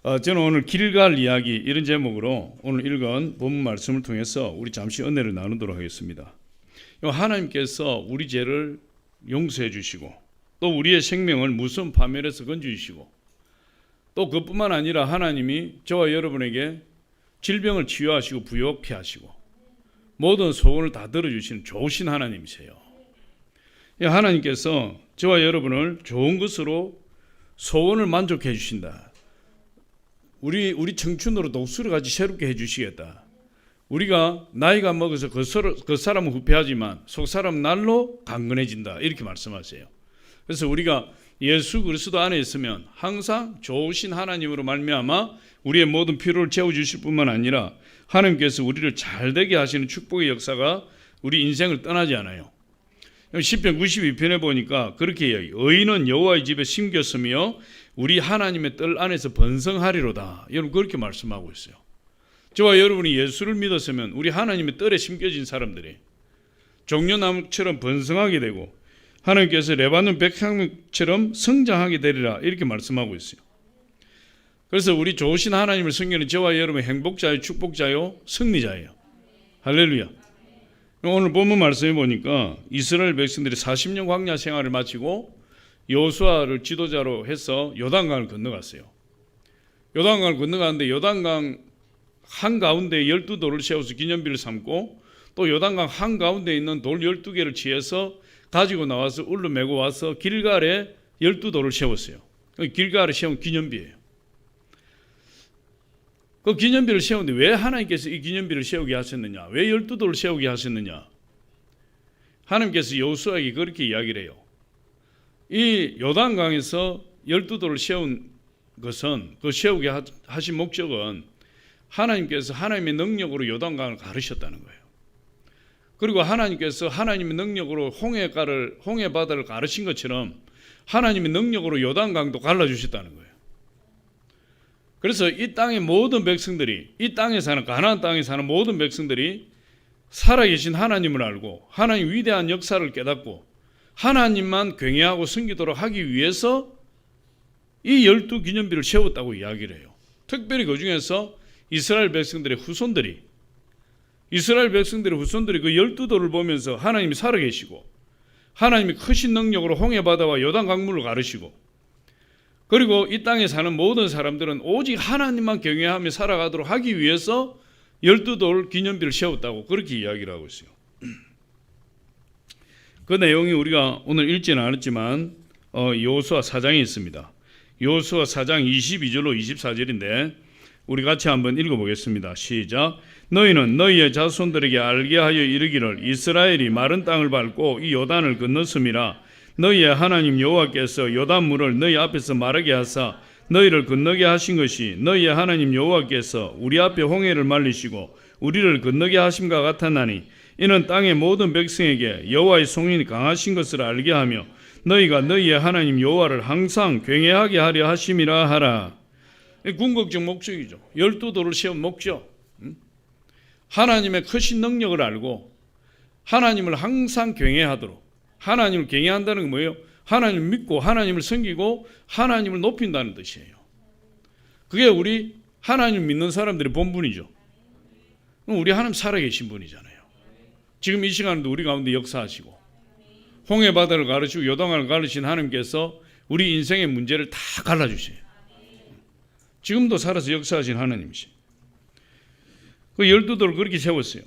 저는 오늘 길갈 이야기 이런 제목으로 오늘 읽은 본문 말씀을 통해서 우리 잠시 은혜를 나누도록 하겠습니다. 하나님께서 우리 죄를 용서해 주시고 또 우리의 생명을 무서운 파멸에서 건져주시고 또 그뿐만 아니라 하나님이 저와 여러분에게 질병을 치유하시고 부욕케 하시고 모든 소원을 다 들어주시는 좋으신 하나님이세요. 하나님께서 저와 여러분을 좋은 것으로 소원을 만족해 주신다. 우리 청춘으로 독수리 같이 새롭게 해주시겠다. 우리가 나이가 먹어서 그 사람은 후패하지만 속 사람은 날로 강건해진다. 이렇게 말씀하세요. 그래서 우리가 예수 그리스도 안에 있으면 항상 좋으신 하나님으로 말미암아 우리의 모든 필요를 채워주실 뿐만 아니라 하나님께서 우리를 잘되게 하시는 축복의 역사가 우리 인생을 떠나지 않아요. 시편 92편에 보니까 그렇게 이야기해요. 의인은 여호와의 집에 심겼으며 우리 하나님의 뜰 안에서 번성하리로다. 여러분 그렇게 말씀하고 있어요. 저와 여러분이 예수를 믿었으면 우리 하나님의 뜰에 심겨진 사람들이 종려나무처럼 번성하게 되고 하나님께서 레바논 백향목처럼 성장하게 되리라 이렇게 말씀하고 있어요. 그래서 우리 좋으신 하나님을 섬기는 저와 여러분 행복자요 축복자요 승리자예요. 할렐루야. 오늘 본문 말씀해 보니까 이스라엘 백성들이 40년 광야 생활을 마치고 여호수아를 지도자로 해서 요단강을 건너갔어요. 요단강을 건너가는데 요단강 한가운데 12돌을 세워서 기념비를 삼고 또 요단강 한가운데 있는 돌 12개를 취해서 가지고 나와서 울로 메고 와서 길갈에 12돌을 세웠어요. 길갈에 세운 기념비예요. 그 기념비를 세우는데 왜 하나님께서 이 기념비를 세우게 하셨느냐? 왜 12돌을 세우게 하셨느냐? 하나님께서 여호수아에게 그렇게 이야기를 해요. 이 요단강에서 12돌을 세운 것은 그 세우게 하신 목적은 하나님께서 하나님의 능력으로 요단강을 가르셨다는 거예요. 그리고 하나님께서 하나님의 능력으로 홍해바다를 가르신 것처럼 하나님의 능력으로 요단강도 갈라주셨다는 거예요. 그래서 이 땅의 모든 백성들이 이 땅에 사는 가나안 땅에 사는 모든 백성들이 살아계신 하나님을 알고 하나님 위대한 역사를 깨닫고 하나님만 경외하고 섬기도록 하기 위해서 이 12기념비를 세웠다고 이야기를 해요. 특별히 그 중에서 이스라엘 백성들의 후손들이 그 12돌을 보면서 하나님이 살아계시고 하나님이 크신 능력으로 홍해바다와 요단 강물을 가르시고 그리고 이 땅에 사는 모든 사람들은 오직 하나님만 경외하며 살아가도록 하기 위해서 12돌 기념비를 세웠다고 그렇게 이야기를 하고 있어요. 그 내용이 우리가 오늘 읽지는 않았지만 여호수아 4장에 있습니다. 여호수아 4장 22절로 24절인데 우리 같이 한번 읽어보겠습니다. 시작. 너희는 너희의 자손들에게 알게 하여 이르기를 이스라엘이 마른 땅을 밟고 이 요단을 건넜음이라. 너희의 하나님 여호와께서 요단물을 너희 앞에서 마르게 하사 너희를 건너게 하신 것이 너희의 하나님 여호와께서 우리 앞에 홍해를 말리시고 우리를 건너게 하심과 같았나니 이는 땅의 모든 백성에게 여호와의 송인이 강하신 것을 알게 하며 너희가 너희의 하나님 여호와를 항상 경외하게 하려 하심이라 하라. 궁극적 목적이죠. 12돌을 세운 목적. 하나님의 크신 능력을 알고 하나님을 항상 경외하도록. 하나님을 경외한다는 건 뭐예요? 하나님을 믿고 하나님을 섬기고 하나님을 높인다는 뜻이에요. 그게 우리 하나님을 믿는 사람들의 본분이죠. 우리 하나님 살아계신 분이잖아요. 지금 이 시간에도 우리 가운데 역사하시고 홍해바다를 가르치고 요단강을 가르친 하나님께서 우리 인생의 문제를 다 갈라주세요. 지금도 살아서 역사하신 하나님이세요. 그 12돌을 그렇게 세웠어요.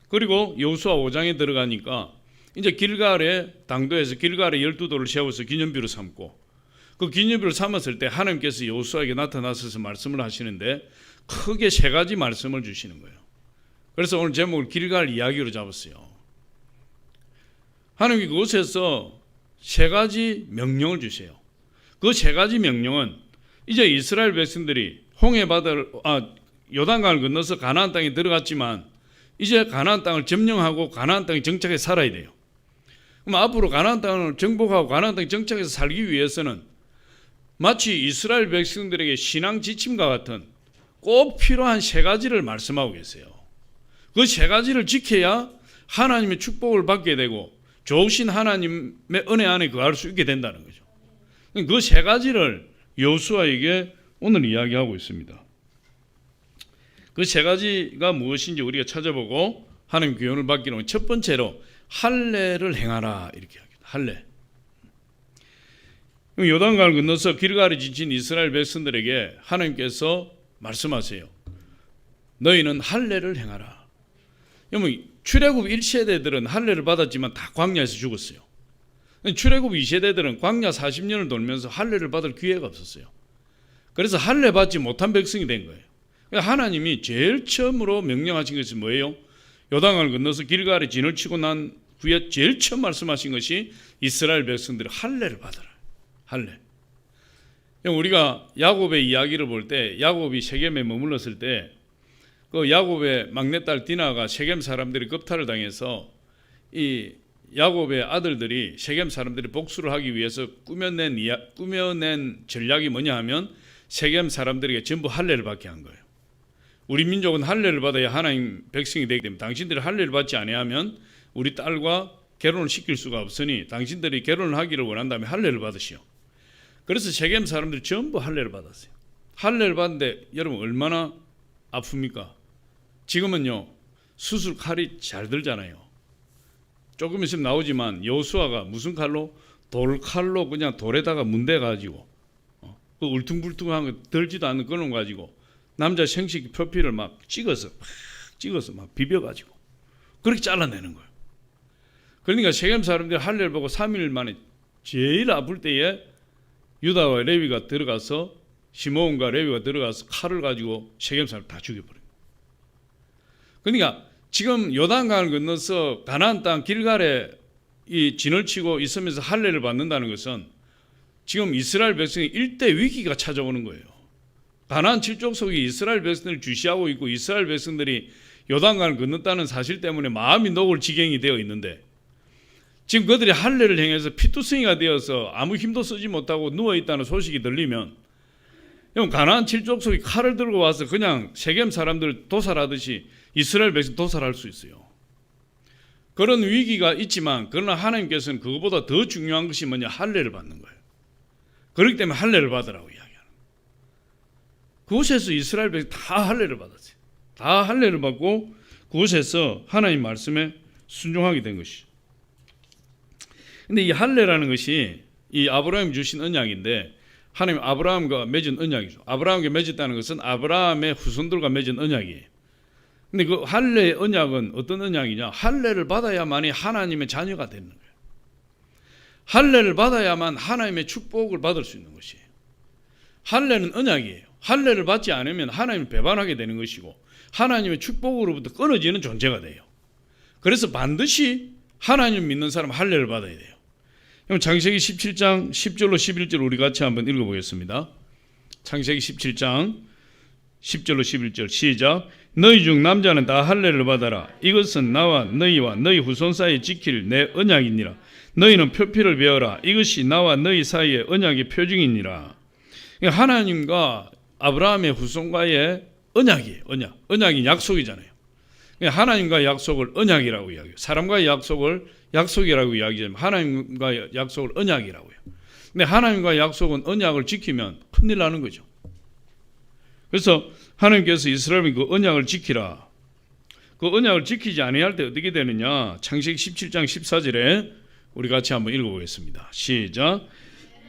그리고 여호수아 5장에 들어가니까 이제 길갈에 당도에서 길갈에 12돌을 세워서 기념비로 삼고 그 기념비로 삼았을 때 하나님께서 여호수아에게 나타나셔서 말씀을 하시는데 크게 세 가지 말씀을 주시는 거예요. 그래서 오늘 제목을 길갈 이야기로 잡았어요. 하나님이 그곳에서 세 가지 명령을 주세요. 그 세 가지 명령은 이제 이스라엘 백성들이 요단강을 건너서 가나안 땅에 들어갔지만 이제 가나안 땅을 점령하고 가나안 땅에 정착해 살아야 돼요. 그럼 앞으로 가나안 땅을 정복하고 가나안 땅에 정착해서 살기 위해서는 마치 이스라엘 백성들에게 신앙 지침과 같은 꼭 필요한 세 가지를 말씀하고 계세요. 그 세 가지를 지켜야 하나님의 축복을 받게 되고 좋으신 하나님의 은혜 안에 거할 수 있게 된다는 거죠. 그 세 가지를 여호수아에게 오늘 이야기하고 있습니다. 그 세 가지가 무엇인지 우리가 찾아보고 하나님 교훈을 받기로 하면 첫 번째로 할례를 행하라 이렇게 하겠다. 할례. 요단강을 건너서 길갈에 지친 이스라엘 백성들에게 하나님께서 말씀하세요. 너희는 할례를 행하라. 여러분 출애굽 1세대들은 할례를 받았지만 다 광야에서 죽었어요. 출애굽 2세대들은 광야 40년을 돌면서 할례를 받을 기회가 없었어요. 그래서 할례 받지 못한 백성이 된 거예요. 하나님이 제일 처음으로 명령하신 것이 뭐예요? 요단강을 건너서 길갈에 진을 치고 난 후에 제일 처음 말씀하신 것이 이스라엘 백성들이 할례를 받아라. 할례. 우리가 야곱의 이야기를 볼 때 야곱이 세겜에 머물렀을 때 그 야곱의 막내딸 디나가 세겜 사람들이 겁탈을 당해서 이 야곱의 아들들이 세겜 사람들이 복수를 하기 위해서 꾸며낸 전략이 뭐냐 하면 세겜 사람들에게 전부 할례를 받게 한 거예요. 우리 민족은 할례를 받아야 하나님 백성이 되기 때문에 당신들이 할례를 받지 아니하면 우리 딸과 결혼을 시킬 수가 없으니 당신들이 결혼을 하기를 원한다면 할례를 받으시오. 그래서 세겜 사람들이 전부 할례를 받았어요. 할례를 받는데 여러분 얼마나 아픕니까? 지금은요 수술 칼이 잘 들잖아요. 조금 있으면 나오지만 여호수아가 무슨 칼로? 돌칼로 그냥 돌에다가 문대가지고 그 울퉁불퉁한 거 들지도 않는 그런 거 가지고 남자 생식 표피를 막 찍어서 막 비벼가지고 그렇게 잘라내는 거예요. 그러니까 세겜 사람들이 할례를 보고 3일 만에 제일 아플 때에 유다와 레위가 들어가서 시므온과 레위가 들어가서 칼을 가지고 세겜 사람을 다 죽여버려요. 그러니까 지금 요단강을 건너서 가나안 땅 길갈에 이 진을 치고 있으면서 할례를 받는다는 것은 지금 이스라엘 백성이 일대 위기가 찾아오는 거예요. 가나안 칠족속이 이스라엘 백성들을 주시하고 있고 이스라엘 백성들이 요단강을 건넜다는 사실 때문에 마음이 녹을 지경이 되어 있는데 지금 그들이 할례를 행해서 피투성이가 되어서 아무 힘도 쓰지 못하고 누워있다는 소식이 들리면 가나안 칠족속이 칼을 들고 와서 그냥 세겜 사람들 도살하듯이 이스라엘 백성 도살할 수 있어요. 그런 위기가 있지만 그러나 하나님께서는 그것보다 더 중요한 것이 뭐냐? 할례를 받는 거예요. 그렇기 때문에 할례를 받으라고 이야기하는 거예요. 그곳에서 이스라엘 백성 다 할례를 받았어요. 다 할례를 받고 그곳에서 하나님 말씀에 순종하게 된 것이죠. 근데 이 할례라는 것이 이 아브라함이 주신 언약인데 하나님 아브라함과 맺은 언약이죠. 아브라함과 맺었다는 것은 아브라함의 후손들과 맺은 언약이에요. 근데 그 할례의 언약은 어떤 언약이냐? 할례를 받아야만이 하나님의 자녀가 되는 거예요. 할례를 받아야만 하나님의 축복을 받을 수 있는 것이에요. 할례는 언약이에요. 할례를 받지 않으면 하나님을 배반하게 되는 것이고 하나님의 축복으로부터 끊어지는 존재가 돼요. 그래서 반드시 하나님을 믿는 사람은 할례를 받아야 돼요. 그럼 창세기 17장 10절로 11절 우리 같이 한번 읽어보겠습니다. 창세기 17장 10절로 11절 시작. 너희 중 남자는 다 할례를 받아라. 이것은 나와 너희와 너희 후손 사이에 지킬 내 언약이니라. 너희는 표피를 베어라. 이것이 나와 너희 사이의 언약의 표징이니라. 하나님과 아브라함의 후손과의 언약이에요. 언약이 약속이잖아요. 하나님과의 약속을 언약이라고 이야기해요. 사람과의 약속을 약속이라고 이야기하지만 하나님과의 약속을 언약이라고 해요. 근데 하나님과의 약속은 언약을 지키면 큰일 나는 거죠. 그래서 하나님께서 이스라엘이 그 언약을 지키라. 그 언약을 지키지 아니할 때 어떻게 되느냐? 창세기 17장 14절에 우리 같이 한번 읽어보겠습니다. 시작.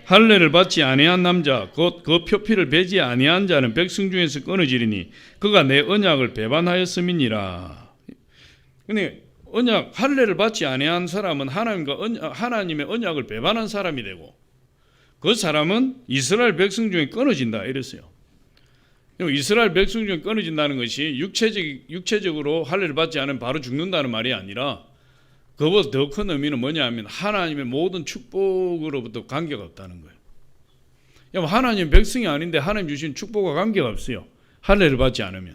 할례를 받지 아니한 남자 곧 그 표피를 베지 아니한 자는 백성 중에서 끊어지리니 그가 내 언약을 배반하였음이니라. 근데 언약 할례를 받지 아니한 사람은 하나님의 언약을 배반한 사람이 되고 그 사람은 이스라엘 백성 중에 끊어진다 이랬어요. 이스라엘 백성 중에 끊어진다는 것이 육체적으로 할례를 받지 않으면 바로 죽는다는 말이 아니라 그보다 더 큰 의미는 뭐냐 하면 하나님의 모든 축복으로부터 관계가 없다는 거예요. 하나님 백성이 아닌데 하나님 주신 축복과 관계가 없어요. 할례를 받지 않으면.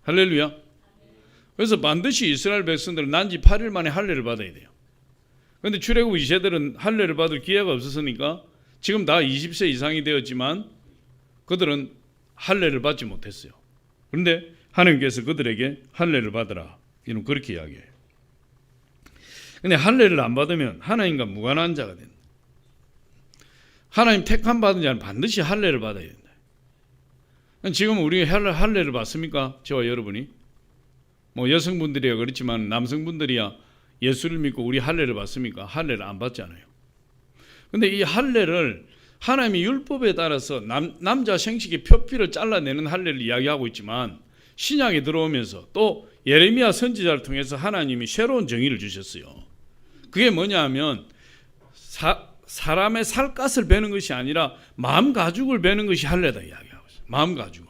할렐루야. 그래서 반드시 이스라엘 백성들은 난지 8일 만에 할례를 받아야 돼요. 그런데 출애굽 2세들은 할례를 받을 기회가 없었으니까 지금 다 20세 이상이 되었지만 그들은 할례를 받지 못했어요. 그런데 하나님께서 그들에게 할례를 받으라. 이는 그렇게 이야기해요. 근데 할례를 안 받으면 하나님과 무관한 자가 된다. 하나님 택함 받은 자는 반드시 할례를 받아야 된다. 지금 우리 할례를 받습니까? 저와 여러분이 뭐 여성분들이야 그렇지만 남성분들이야 예수를 믿고 우리 할례를 받습니까? 할례를 안 받잖아요. 근데 이 할례를 하나님의 율법에 따라서 남자 생식의 표피를 잘라내는 할례를 이야기하고 있지만 신약에 들어오면서 또 예레미야 선지자를 통해서 하나님이 새로운 정의를 주셨어요. 그게 뭐냐 하면 사람의 살갗을 베는 것이 아니라 마음 가죽을 베는 것이 할례다 이야기하고 있어요. 마음 가죽을.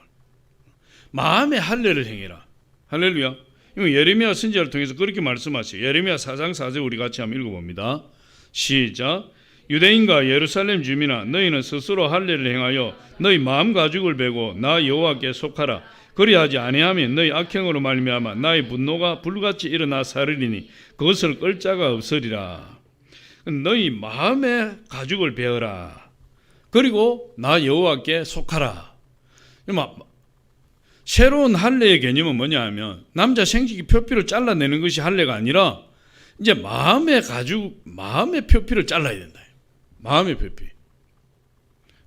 마음의 할례를 행해라. 할렐루야. 예레미야 선지자를 통해서 그렇게 말씀하세요. 예레미야 4장 4절 우리 같이 한번 읽어봅니다. 시작. 유대인과 예루살렘 주민아 너희는 스스로 할례를 행하여 너희 마음 가죽을 베고 나 여호와께 속하라. 그리하지 아니하면 너희 악행으로 말미암아 나의 분노가 불같이 일어나 사르리니 그것을 끌 자가 없으리라. 너희 마음의 가죽을 베어라. 그리고 나 여호와께 속하라. 새로운 할례의 개념은 뭐냐 하면 남자 생식의 표피를 잘라내는 것이 할례가 아니라 이제 마음의 가죽, 마음의 표피를 잘라야 된다. 마음의 표피.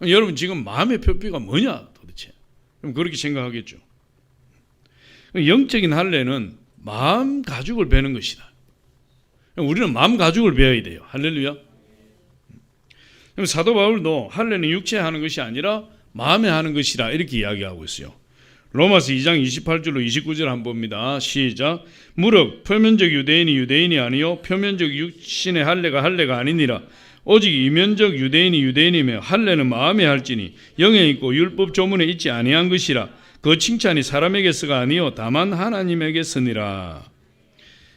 여러분 지금 마음의 표피가 뭐냐 도대체? 그럼 그렇게 생각하겠죠. 영적인 할례는 마음 가죽을 베는 것이다. 우리는 마음 가죽을 베어야 돼요. 할렐루야. 그럼 사도 바울도 할례는 육체에 하는 것이 아니라 마음에 하는 것이라 이렇게 이야기하고 있어요. 로마서 2장 28절로 29절 한번 봅니다. 시작. 무릇 표면적 유대인이 유대인이 아니요 표면적 육신의 할례가 아니니라. 오직 이면적 유대인이 유대인이며 할례는 마음에 할지니 영에 있고 율법 조문에 있지 아니한 것이라. 그 칭찬이 사람에게서가 아니요 다만 하나님에게서니라.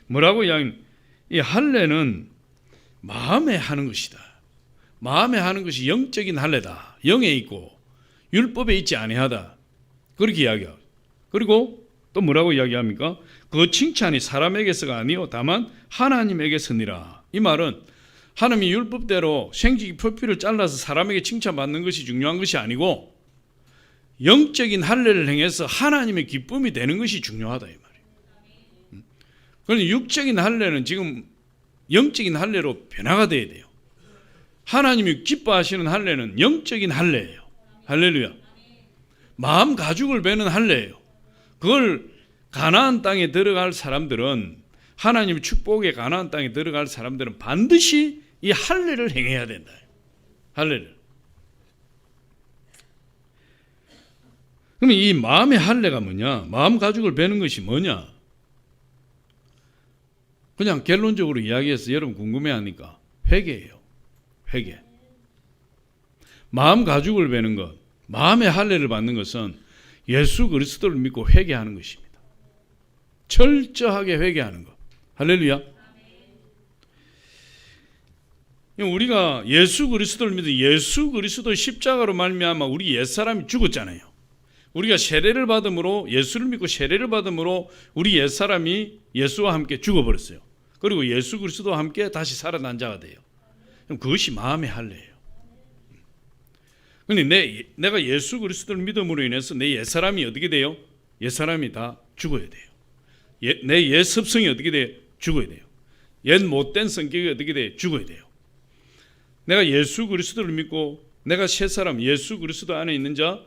뭐라고 이야기합니까? 이 할례는 마음에 하는 것이다. 마음에 하는 것이 영적인 할례다. 영에 있고 율법에 있지 아니하다. 그렇게 이야기하고. 그리고 또 뭐라고 이야기합니까? 그 칭찬이 사람에게서가 아니요 다만 하나님에게서니라. 이 말은 하나님이 율법대로 생식의 표피를 잘라서 사람에게 칭찬받는 것이 중요한 것이 아니고 영적인 할례를 행해서 하나님의 기쁨이 되는 것이 중요하다 이 말이에요. 그런데 육적인 할례는 지금 영적인 할례로 변화가 돼야 돼요. 하나님이 기뻐하시는 할례는 영적인 할례예요. 할렐루야. 마음 가죽을 베는 할례예요. 그걸 가나안 땅에 들어갈 사람들은 하나님의 축복의 가나안 땅에 들어갈 사람들은 반드시 이 할례를 행해야 된다. 할례를. 그러면 이 마음의 할례가 뭐냐? 마음 가죽을 베는 것이 뭐냐? 그냥 결론적으로 이야기해서 여러분 궁금해하니까 회개예요. 회개. 마음 가죽을 베는 것, 마음의 할례를 받는 것은 예수 그리스도를 믿고 회개하는 것입니다. 철저하게 회개하는 것. 할렐루야. 우리가 예수 그리스도를 믿어 예수 그리스도의 십자가로 말미암아 우리 옛사람이 죽었잖아요. 우리가 세례를 받음으로 예수를 믿고 세례를 받음으로 우리 옛사람이 예수와 함께 죽어버렸어요. 그리고 예수 그리스도와 함께 다시 살아난 자가 돼요. 그럼 그것이 마음의 할례예요. 그런데 내가 예수 그리스도를 믿음으로 인해서 내 옛사람이 어떻게 돼요? 옛사람이 다 죽어야 돼요. 내 옛 습성이 어떻게 돼요? 죽어야 돼요. 옛 못된 성격이 어떻게 돼요? 죽어야 돼요. 내가 예수 그리스도를 믿고 내가 새 사람 예수 그리스도 안에 있는 자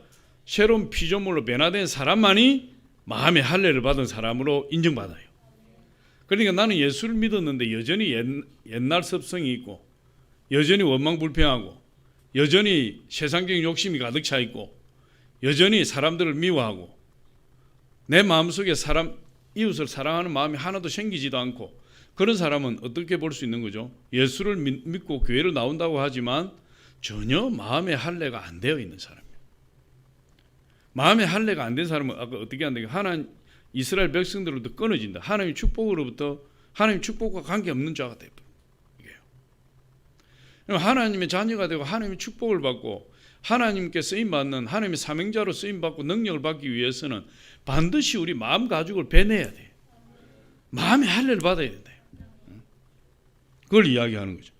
새로운 피조물로 변화된 사람만이 마음의 할례를 받은 사람으로 인정받아요. 그러니까 나는 예수를 믿었는데 여전히 옛날 습성이 있고 여전히 원망불평하고 여전히 세상적인 욕심이 가득 차 있고 여전히 사람들을 미워하고 내 마음속에 이웃을 사랑하는 마음이 하나도 생기지도 않고 그런 사람은 어떻게 볼 수 있는 거죠? 예수를 믿고 교회를 나온다고 하지만 전혀 마음의 할례가 안 되어 있는 사람이에요. 마음의 할례가 안 된 사람은 아까 어떻게 한다고 하나님 이스라엘 백성들로부터 끊어진다. 하나님의 축복으로부터 하나님 축복과 관계없는 자가 되고 이게요. 하나님의 자녀가 되고 하나님의 축복을 받고 하나님께 쓰임받는 하나님의 사명자로 쓰임받고 능력을 받기 위해서는 반드시 우리 마음 가죽을 베내야 돼. 마음의 할례를 받아야 된다. 그걸 이야기하는 거죠.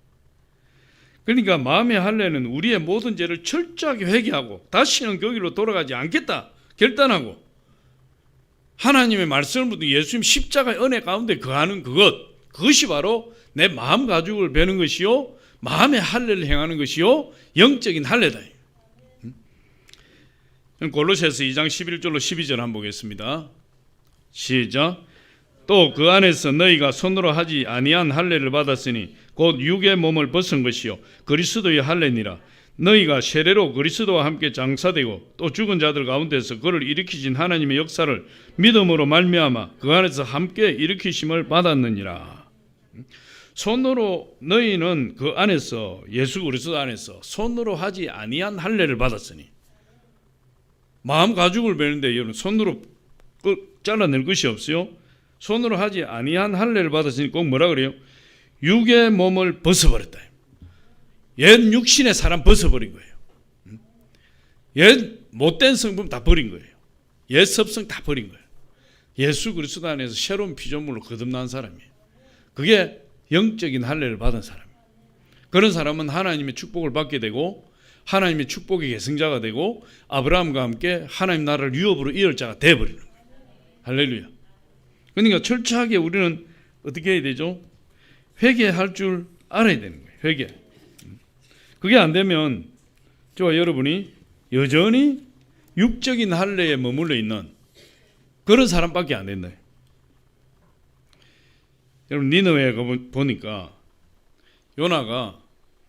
그러니까 마음의 할례는 우리의 모든 죄를 철저하게 회개하고 다시는 거기로 돌아가지 않겠다 결단하고 하나님의 말씀을 붙든 예수님 십자가의 은혜 가운데 거하는 그것이 바로 내 마음 가죽을 베는 것이요 마음의 할례를 행하는 것이요 영적인 할례다. 골로새서 2장 11절로 12절 한번 보겠습니다. 시작. 또 그 안에서 너희가 손으로 하지 아니한 할례를 받았으니 곧 육의 몸을 벗은 것이요 그리스도의 할례니라. 너희가 세례로 그리스도와 함께 장사되고 또 죽은 자들 가운데서 그를 일으키신 하나님의 역사를 믿음으로 말미암아 그 안에서 함께 일으키심을 받았느니라. 손으로 너희는 그 안에서 예수 그리스도 안에서 손으로 하지 아니한 할례를 받았으니, 마음 가죽을 베는데 여러분 손으로 잘라낼 것이 없어요. 손으로 하지 아니한 할례를 받았으니 꼭 뭐라 그래요? 육의 몸을 벗어버렸다. 옛 육신의 사람 벗어버린 거예요. 옛 못된 성품 다 버린 거예요. 옛 섭성 다 버린 거예요. 예수 그리스도 안에서 새로운 피조물로 거듭난 사람이에요. 그게 영적인 할례를 받은 사람이에요. 그런 사람은 하나님의 축복을 받게 되고 하나님의 축복의 계승자가 되고 아브라함과 함께 하나님 나라를 유업으로 이을 자가 되어버리는 거예요. 할렐루야. 그러니까 철저하게 우리는 어떻게 해야 되죠? 회개할 줄 알아야 되는 거예요. 회개. 그게 안 되면 저와 여러분이 여전히 육적인 할례에 머물러 있는 그런 사람밖에 안 된다. 여러분 니느웨에 보니까 요나가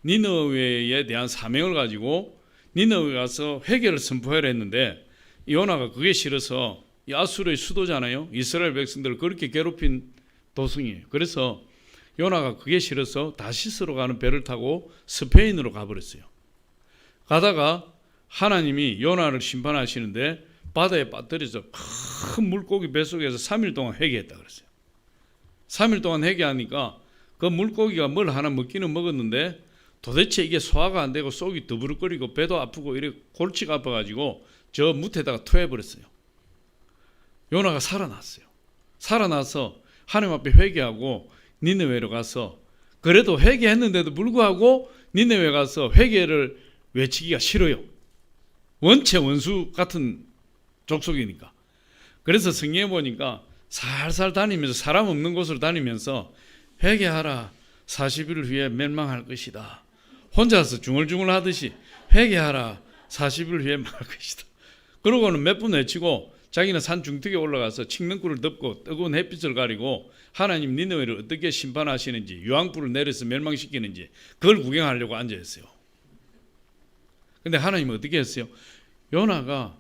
니느웨에 대한 사명을 가지고 니느웨에 가서 회개를 선포하려 했는데 요나가 그게 싫어서 이 아수르의 수도잖아요. 이스라엘 백성들을 그렇게 괴롭힌 도성이에요. 그래서 요나가 그게 싫어서 다시스로 가는 배를 타고 스페인으로 가버렸어요. 가다가 하나님이 요나를 심판하시는데 바다에 빠뜨려서 큰 물고기 뱃속에서 3일 동안 회개했다 그랬어요. 3일 동안 회개하니까 그 물고기가 뭘 하나 먹기는 먹었는데 도대체 이게 소화가 안 되고 속이 더부룩거리고 배도 아프고 이렇게 골치가 아파가지고 저 무태다가 토해버렸어요. 요나가 살아났어요. 살아나서 하나님 앞에 회개하고 니느웨로 가서, 그래도 회개했는데도 불구하고 니느웨 가서 회개를 외치기가 싫어요. 원체 원수 같은 족속이니까. 그래서 성경에 보니까 살살 다니면서 사람 없는 곳으로 다니면서 회개하라 40일 후에 멸망할 것이다. 혼자서 중얼중얼 하듯이 회개하라 40일 후에 망할 것이다. 그러고는 몇 분 외치고 자기는 산 중턱에 올라가서 칡능불을 덮고 뜨거운 햇빛을 가리고 하나님 니느웨를 어떻게 심판하시는지 유황불을 내려서 멸망시키는지 그걸 구경하려고 앉아있어요. 근데 하나님은 어떻게 했어요? 요나가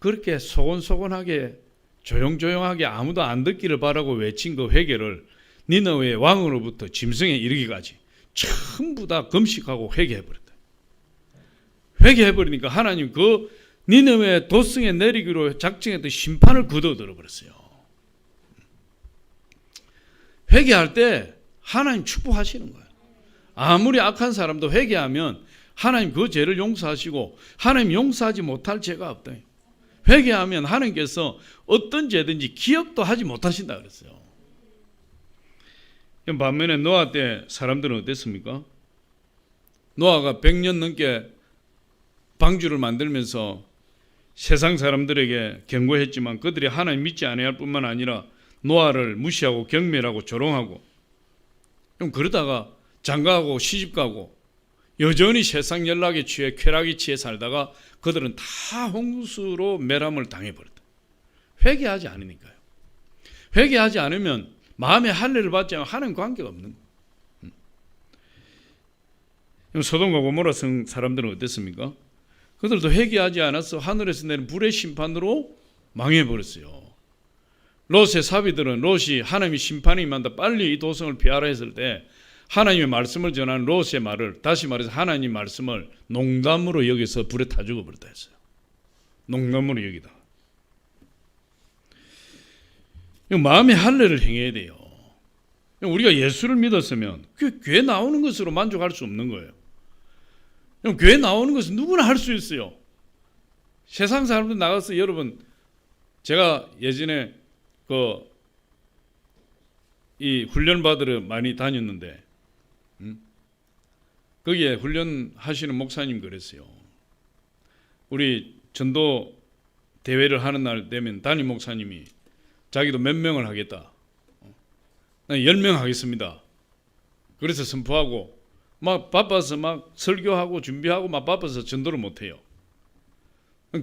그렇게 소곤소곤하게 조용조용하게 아무도 안 듣기를 바라고 외친 그 회개를 니느웨의 왕으로부터 짐승에 이르기까지 전부 다 금식하고 회개해버렸다. 회개해버리니까 하나님 그 니느웨 도성에 내리기로 작정했던 심판을 거둬들어 버렸어요. 회개할 때 하나님 축복하시는 거예요. 아무리 악한 사람도 회개하면 하나님 그 죄를 용서하시고 하나님 용서하지 못할 죄가 없다. 회개하면 하나님께서 어떤 죄든지 기억도 하지 못하신다 그랬어요. 반면에 노아 때 사람들은 어땠습니까? 노아가 100년 넘게 방주를 만들면서 세상 사람들에게 경고했지만 그들이 하나님 믿지 않아야 할 뿐만 아니라 노아를 무시하고 경멸하고 조롱하고 좀 그러다가 장가가고 시집가고 여전히 세상 연락에 취해 쾌락에 취해 살다가 그들은 다 홍수로 멸함을 당해버렸다. 회개하지 않으니까요. 회개하지 않으면 마음의 할례를 받지 않으면 하나님 관계가 없는 거예요. 소돔과 고모라 성 사람들은 어땠습니까? 그들도 회개하지 않아서 하늘에서 내린 불의 심판으로 망해버렸어요. 롯의 사비들은 롯이 하나님의 심판이 임한다 빨리 이 도성을 피하라 했을 때 하나님의 말씀을 전하는 롯의 말을, 다시 말해서 하나님 말씀을 농담으로 여기서 불에 타 죽어버렸다 했어요. 농담으로 여기다. 마음의 할례를 행해야 돼요. 우리가 예수를 믿었으면 그 교회 나오는 것으로 만족할 수 없는 거예요. 교회 나오는 것은 누구나 할 수 있어요. 세상 사람들 나가서 여러분, 제가 예전에 이 훈련 받으러 많이 다녔는데 거기에 훈련하시는 목사님 그랬어요. 우리 전도 대회를 하는 날 되면 담임 목사님이 자기도 몇 명을 하겠다. 10명 하겠습니다. 그래서 선포하고 막 바빠서 막 설교하고 준비하고 막 바빠서 전도를 못해요.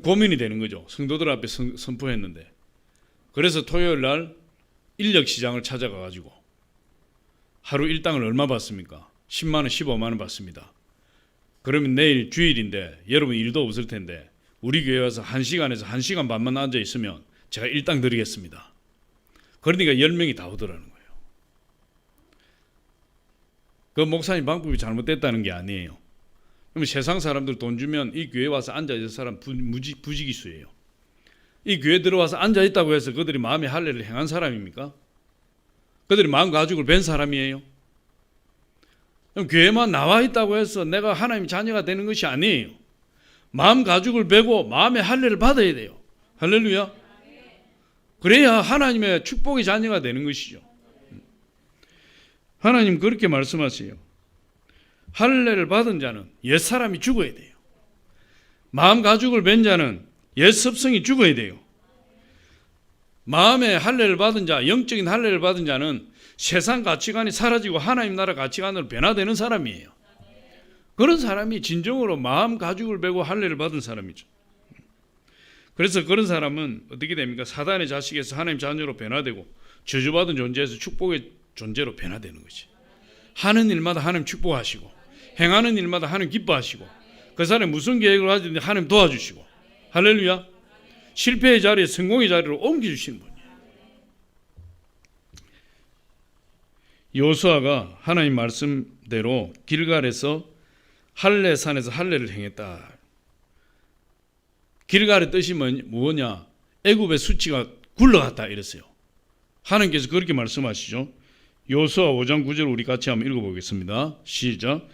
고민이 되는 거죠. 성도들 앞에 선포했는데. 그래서 토요일 날 인력시장을 찾아가 가지고 하루 일당을 얼마 받습니까? 10만 원, 15만 원 받습니다. 그러면 내일 주일인데 여러분 일도 없을 텐데 우리 교회 와서 1시간에서 1시간 반만 앉아 있으면 제가 일당 드리겠습니다. 그러니까 10명이 다 오더라는 거예요. 그 목사님 방법이 잘못됐다는 게 아니에요. 그러면 세상 사람들 돈 주면 이 교회 와서 앉아있는 사람 부지기수예요. 이 교회 들어와서 앉아있다고 해서 그들이 마음의 할례를 행한 사람입니까? 그들이 마음 가죽을 벤 사람이에요. 그럼 교회만 나와 있다고 해서 내가 하나님의 자녀가 되는 것이 아니에요. 마음 가죽을 베고 마음의 할례를 받아야 돼요. 할렐루야. 그래야 하나님의 축복의 자녀가 되는 것이죠. 하나님 그렇게 말씀하세요. 할례를 받은 자는 옛사람이 죽어야 돼요. 마음 가죽을 벤 자는 옛 습성이 죽어야 돼요. 마음의 할례를 받은 자, 영적인 할례를 받은 자는 세상 가치관이 사라지고 하나님 나라 가치관으로 변화되는 사람이에요. 그런 사람이 진정으로 마음 가죽을 베고 할례를 받은 사람이죠. 그래서 그런 사람은 어떻게 됩니까? 사단의 자식에서 하나님 자녀로 변화되고 저주받은 존재에서 축복의 존재로 변화되는 것이. 하는 일마다 하나님 축복하시고 행하는 일마다 하나님 기뻐하시고 그 사람이 무슨 계획을 하든지 하나님 도와주시고 할렐루야. 실패의 자리에 성공의 자리로 옮겨주시는 분이에요. 여호수아가 하나님 말씀대로 길갈에서 할례산에서 할례를 행했다. 길갈의 뜻이 뭐냐? 애굽의 수치가 굴러갔다 이랬어요. 하나님께서 그렇게 말씀하시죠. 여호수아 5장 9절 우리 같이 한번 읽어보겠습니다. 시작.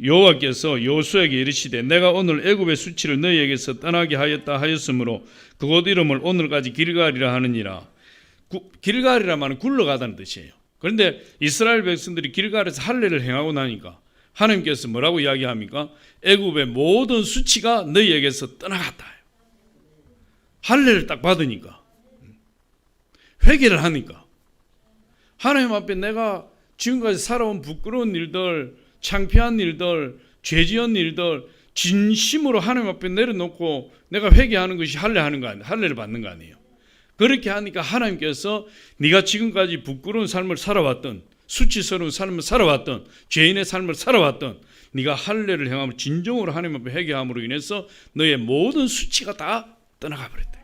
여호와께서 여호수아에게 이르시되 내가 오늘 애굽의 수치를 너희에게서 떠나게 하였다 하였으므로 그곳 이름을 오늘까지 길갈이라 하느니라. 길갈이라 말은 굴러가다는 뜻이에요. 그런데 이스라엘 백성들이 길갈에서 할례를 행하고 나니까 하나님께서 뭐라고 이야기합니까? 애굽의 모든 수치가 너희에게서 떠나갔다. 할례를 딱 받으니까 회개를 하니까 하나님 앞에 내가 지금까지 살아온 부끄러운 일들, 창피한 일들, 죄지은 일들 진심으로 하나님 앞에 내려놓고 내가 회개하는 것이 할례하는 거 아니에요. 할례를 받는 거 아니에요. 그렇게 하니까 하나님께서 네가 지금까지 부끄러운 삶을 살아왔던 수치스러운 삶을 살아왔던 죄인의 삶을 살아왔던 네가 할례를 행함으로 진정으로 하나님 앞에 회개함으로 인해서 너의 모든 수치가 다 떠나가 버렸다.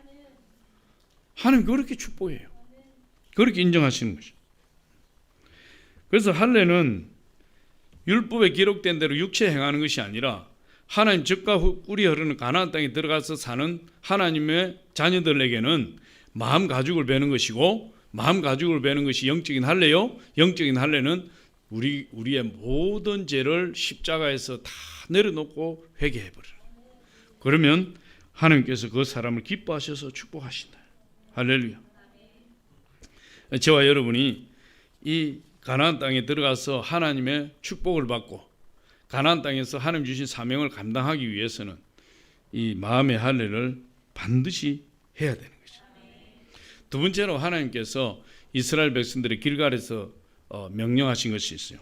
하나님 그렇게 축복해요. 그렇게 인정하시는 것이죠. 그래서 할례는 율법에 기록된 대로 육체에 행하는 것이 아니라 하나님 젖과 꿀이 흐르는 가나안 땅에 들어가서 사는 하나님의 자녀들에게는 마음 가죽을 베는 것이고 마음 가죽을 베는 것이 영적인 할례요. 영적인 할례는 우리의 모든 죄를 십자가에서 다 내려놓고 회개해 버려요. 그러면 하나님께서 그 사람을 기뻐하셔서 축복하신다. 할렐루야. 저와 여러분이 이 가나안 땅에 들어가서 하나님의 축복을 받고 가나안 땅에서 하나님 주신 사명을 감당하기 위해서는 이 마음의 할례를 반드시 해야 되는 거죠. 두 번째로 하나님께서 이스라엘 백성들의 길갈에서 명령하신 것이 있어요.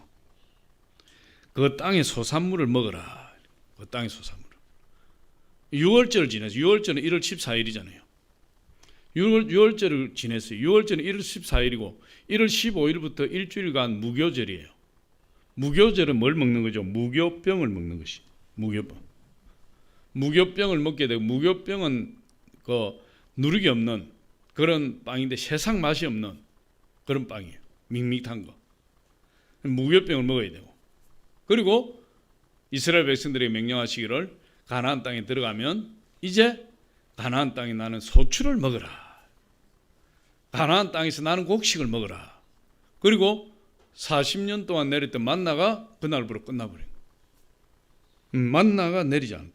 그 땅의 소산물을 먹어라. 그 땅의 소산물을. 6월절을 지내서 6월절은 1월 14일이잖아요. 6월절을 지냈어요. 6월절은 1월 14일이고 1월 15일부터 일주일간 무교절이에요. 무교절은 뭘 먹는 거죠? 무교병을 먹는 것이. 무교병. 무교병을 먹게 되고 무교병은 그 누룩이 없는 그런 빵인데 세상 맛이 없는 그런 빵이에요. 밋밋한 거. 무교병을 먹어야 되고. 그리고 이스라엘 백성들에게 명령하시기를 가나안 땅에 들어가면 이제 가나안 땅에 나는 소출을 먹어라. 가나안 땅에서 나는 곡식을 먹어라. 그리고 40년 동안 내렸던 만나가 그날부로 끝나버린 거예요. 만나가 내리지 않았다.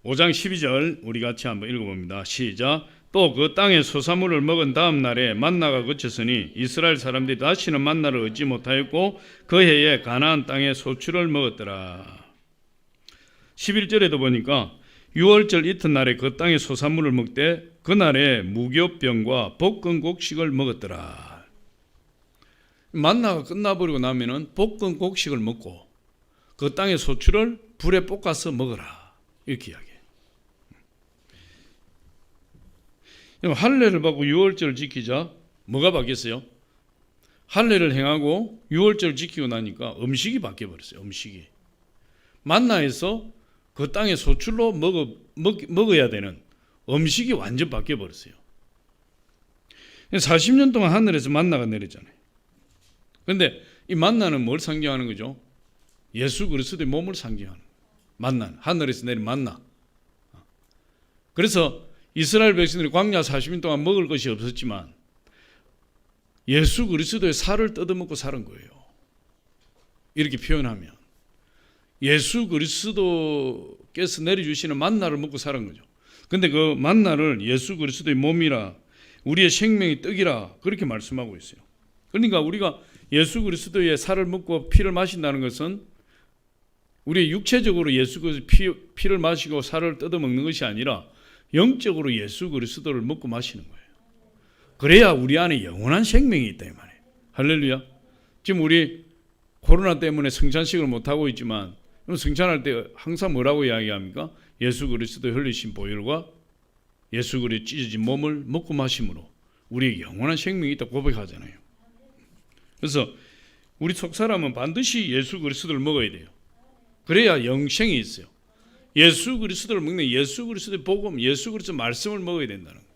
5장 12절 우리 같이 한번 읽어봅니다. 시작. 또 그 땅의 소사물을 먹은 다음 날에 만나가 그쳤으니 이스라엘 사람들이 다시는 만나를 얻지 못하였고 그 해에 가나안 땅의 소출을 먹었더라. 11절에도 보니까 6월절 이튿날에 그 땅의 소산물을 먹되 그날에 무교병과 볶은 곡식을 먹었더라. 만나가 끝나버리고 나면은 볶은 곡식을 먹고 그 땅의 소출을 불에 볶아서 먹어라. 이렇게 이야기해요. 할례를 받고 유월절을 지키자 뭐가 바뀌었어요? 할례를 행하고 유월절을 지키고 나니까 음식이 바뀌어버렸어요. 음식이. 만나에서 그 땅의 소출로 먹어야 되는 음식이 완전 바뀌어버렸어요. 40년 동안 하늘에서 만나가 내렸잖아요. 그런데 이 만나는 뭘 상징하는 거죠? 예수 그리스도의 몸을 상징하는 거예요. 만나는 하늘에서 내린 만나. 그래서 이스라엘 백성들이 광야 40년 동안 먹을 것이 없었지만 예수 그리스도의 살을 뜯어먹고 살은 거예요. 이렇게 표현하면 예수 그리스도께서 내려주시는 만나를 먹고 살은 거죠. 근데 그 만나를 예수 그리스도의 몸이라 우리의 생명의 떡이라 그렇게 말씀하고 있어요. 그러니까 우리가 예수 그리스도의 살을 먹고 피를 마신다는 것은 우리 육체적으로 예수 그리스도의 피를 마시고 살을 뜯어먹는 것이 아니라 영적으로 예수 그리스도를 먹고 마시는 거예요. 그래야 우리 안에 영원한 생명이 있다 이 말이에요. 할렐루야. 지금 우리 코로나 때문에 성찬식을 못하고 있지만 성찬할 때 항상 뭐라고 이야기합니까? 예수 그리스도 흘리신 보혈과 예수 그리스도 찢어진 몸을 먹고 마심으로 우리의 영원한 생명이 있다고 고백하잖아요. 그래서 우리 속사람은 반드시 예수 그리스도를 먹어야 돼요. 그래야 영생이 있어요. 예수 그리스도를 먹는 예수 그리스도의 복음, 예수 그리스도 말씀을 먹어야 된다는 거예요.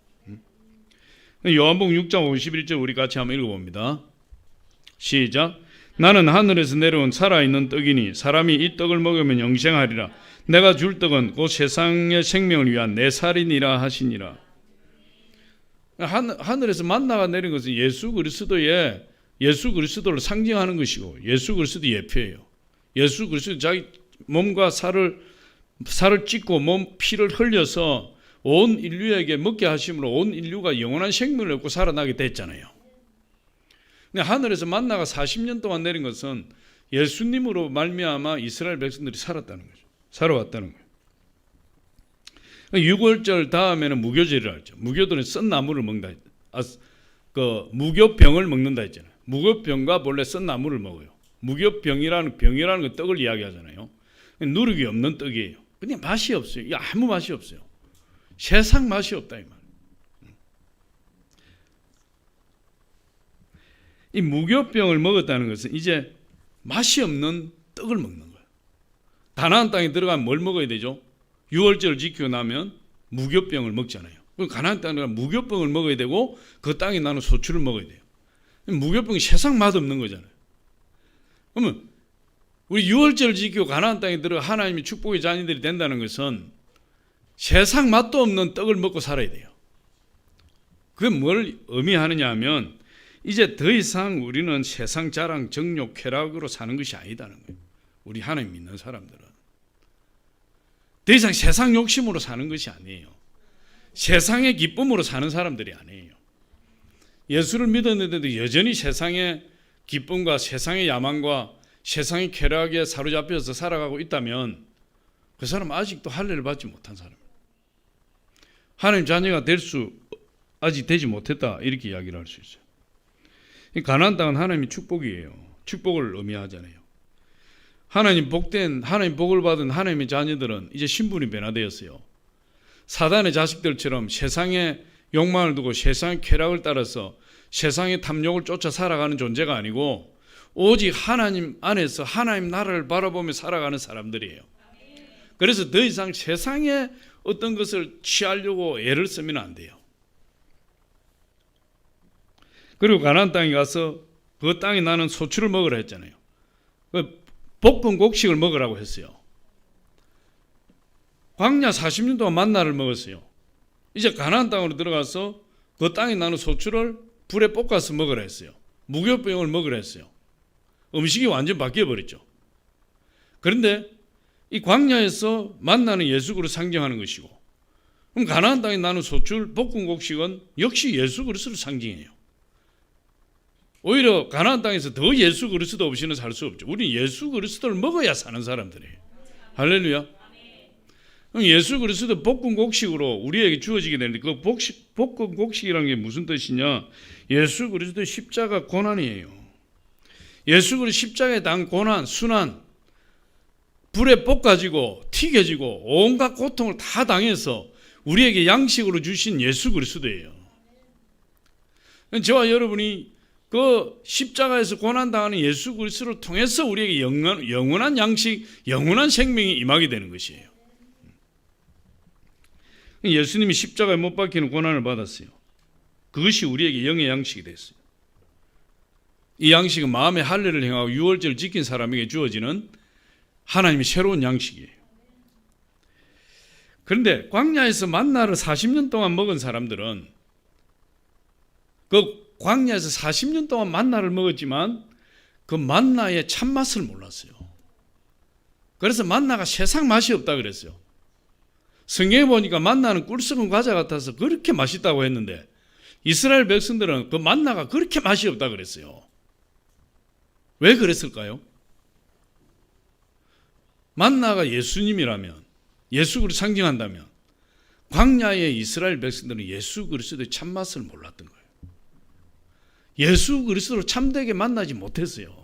요한복음 6장 51절 우리 같이 한번 읽어봅니다. 시작. 나는 하늘에서 내려온 살아있는 떡이니 사람이 이 떡을 먹으면 영생하리라. 내가 줄 떡은 곧 세상의 생명을 위한 내 살이니라 하시니라. 하늘에서 만나가 내린 것은 예수 그리스도를 상징하는 것이고 예수 그리스도 예표예요. 예수 그리스도 자기 몸과 살을 찢고 몸 피를 흘려서 온 인류에게 먹게 하심으로 온 인류가 영원한 생명을 얻고 살아나게 됐잖아요. 근데 하늘에서 만나가 40년 동안 내린 것은 예수님으로 말미암아 이스라엘 백성들이 살았다는 거죠. 살아왔다는 거예요. 유월절 다음에는 무교절이라 했죠. 무교들은 썬 나무를 먹는다. 무교병을 먹는다 했잖아요. 무교병과 본래 썬 나무를 먹어요. 무교병이라는 건 떡을 이야기하잖아요. 누룩이 없는 떡이에요. 근데 맛이 없어요. 아무 맛이 없어요. 세상 맛이 없다 이 말. 이 무교병을 먹었다는 것은 이제 맛이 없는 떡을 먹는 거예요. 가나안 땅에 들어가면 뭘 먹어야 되죠? 유월절을 지키고 나면 무교병을 먹잖아요. 그럼 가나안 땅에 들어가면 무교병을 먹어야 되고 그 땅에 나는 소출을 먹어야 돼요. 무교병이 세상 맛없는 거잖아요. 그러면 우리 유월절을 지키고 가나안 땅에 들어가 하나님의 축복의 자녀들이 된다는 것은 세상 맛도 없는 떡을 먹고 살아야 돼요. 그게 뭘 의미하느냐 하면 이제 더 이상 우리는 세상 자랑, 정욕, 쾌락으로 사는 것이 아니다는 거예요. 우리 하나님 믿는 사람들은 더 이상 세상 욕심으로 사는 것이 아니에요. 세상의 기쁨으로 사는 사람들이 아니에요. 예수를 믿었는데도 여전히 세상의 기쁨과 세상의 야망과 세상의 쾌락에 사로잡혀서 살아가고 있다면 그 사람은 아직도 할례를 받지 못한 사람입니다. 하나님 자녀가 아직 되지 못했다 이렇게 이야기를 할 수 있어요. 가나안 땅은 하나님의 축복이에요. 축복을 의미하잖아요. 하나님 복을 받은 하나님의 자녀들은 이제 신분이 변화되었어요. 사단의 자식들처럼 세상의 욕망을 두고 세상의 쾌락을 따라서 세상의 탐욕을 쫓아 살아가는 존재가 아니고 오직 하나님 안에서 하나님 나라를 바라보며 살아가는 사람들이에요. 그래서 더 이상 세상의 어떤 것을 취하려고 애를 쓰면 안 돼요. 그리고 가나안 땅에 가서 그 땅에 나는 소출을 먹으라 했잖아요. 볶은 곡식을 먹으라고 했어요. 광야 40년 동안 만나를 먹었어요. 이제 가나안 땅으로 들어가서 그 땅에 나는 소출을 불에 볶아서 먹으라 했어요. 무교병을 먹으라 했어요. 음식이 완전 바뀌어버렸죠. 그런데 이 광야에서 만나는 예수 그리스도를 상징하는 것이고 그럼 가나안 땅에 나는 소출 볶은 곡식은 역시 예수 그리스도를 상징해요. 오히려 가나안 땅에서 더 예수 그리스도 없이는 살 수 없죠. 우리는 예수 그리스도를 먹어야 사는 사람들이에요. 할렐루야. 그럼 예수 그리스도 볶은 곡식으로 우리에게 주어지게 되는데 그 볶은 곡식이라는 게 무슨 뜻이냐? 예수 그리스도의 십자가 고난이에요. 예수 그리스도 십자가에 당한 고난, 순환, 불에 볶아지고 튀겨지고 온갖 고통을 다 당해서 우리에게 양식으로 주신 예수 그리스도예요. 저와 여러분이 그 십자가에서 고난당하는 예수 그리스도를 통해서 우리에게 영원한 양식, 영원한 생명이 임하게 되는 것이에요. 예수님이 십자가에 못 박히는 고난을 받았어요. 그것이 우리에게 영의 양식이 됐어요. 이 양식은 마음의 할례를 행하고 유월절을 지킨 사람에게 주어지는 하나님의 새로운 양식이에요. 그런데 광야에서 만나를 40년 동안 먹은 사람들은 그 광야에서 40년 동안 만나를 먹었지만 그 만나의 참맛을 몰랐어요. 그래서 만나가 세상 맛이 없다 그랬어요. 성경에 보니까 만나는 꿀 썩은 과자 같아서 그렇게 맛있다고 했는데 이스라엘 백성들은 그 만나가 그렇게 맛이 없다 그랬어요. 왜 그랬을까요? 만나가 예수님이라면, 예수 그리스도를 상징한다면 광야의 이스라엘 백성들은 예수 그리스도의 참맛을 몰랐던 거예요. 예수 그리스도를 참되게 만나지 못했어요.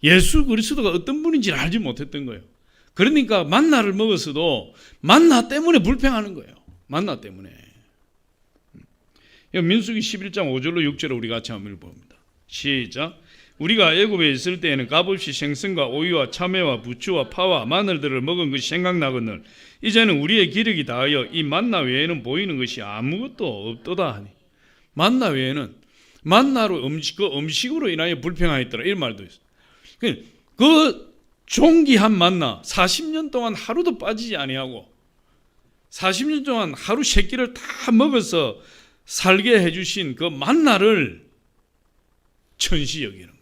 예수 그리스도가 어떤 분인지를 알지 못했던 거예요. 그러니까 만나를 먹었어도 만나 때문에 불평하는 거예요. 만나 때문에. 민수기 11장 5절로 6절을 우리 같이 한번 읽어봅니다. 시작. 우리가 애굽에 있을 때에는 값없이 생선과 오이와 참외와 부추와 파와 마늘들을 먹은 것이 생각나거늘 이제는 우리의 기력이 다하여 이 만나 외에는 보이는 것이 아무것도 없도다 하니. 만나 외에는 만나로 그 음식으로 인하여 불평하였더라 이런 말도 있어요. 그 종기한 만나 40년 동안 하루도 빠지지 아니하고 40년 동안 하루 세 끼를 다 먹어서 살게 해주신 그 만나를 천시 여기는 거예요.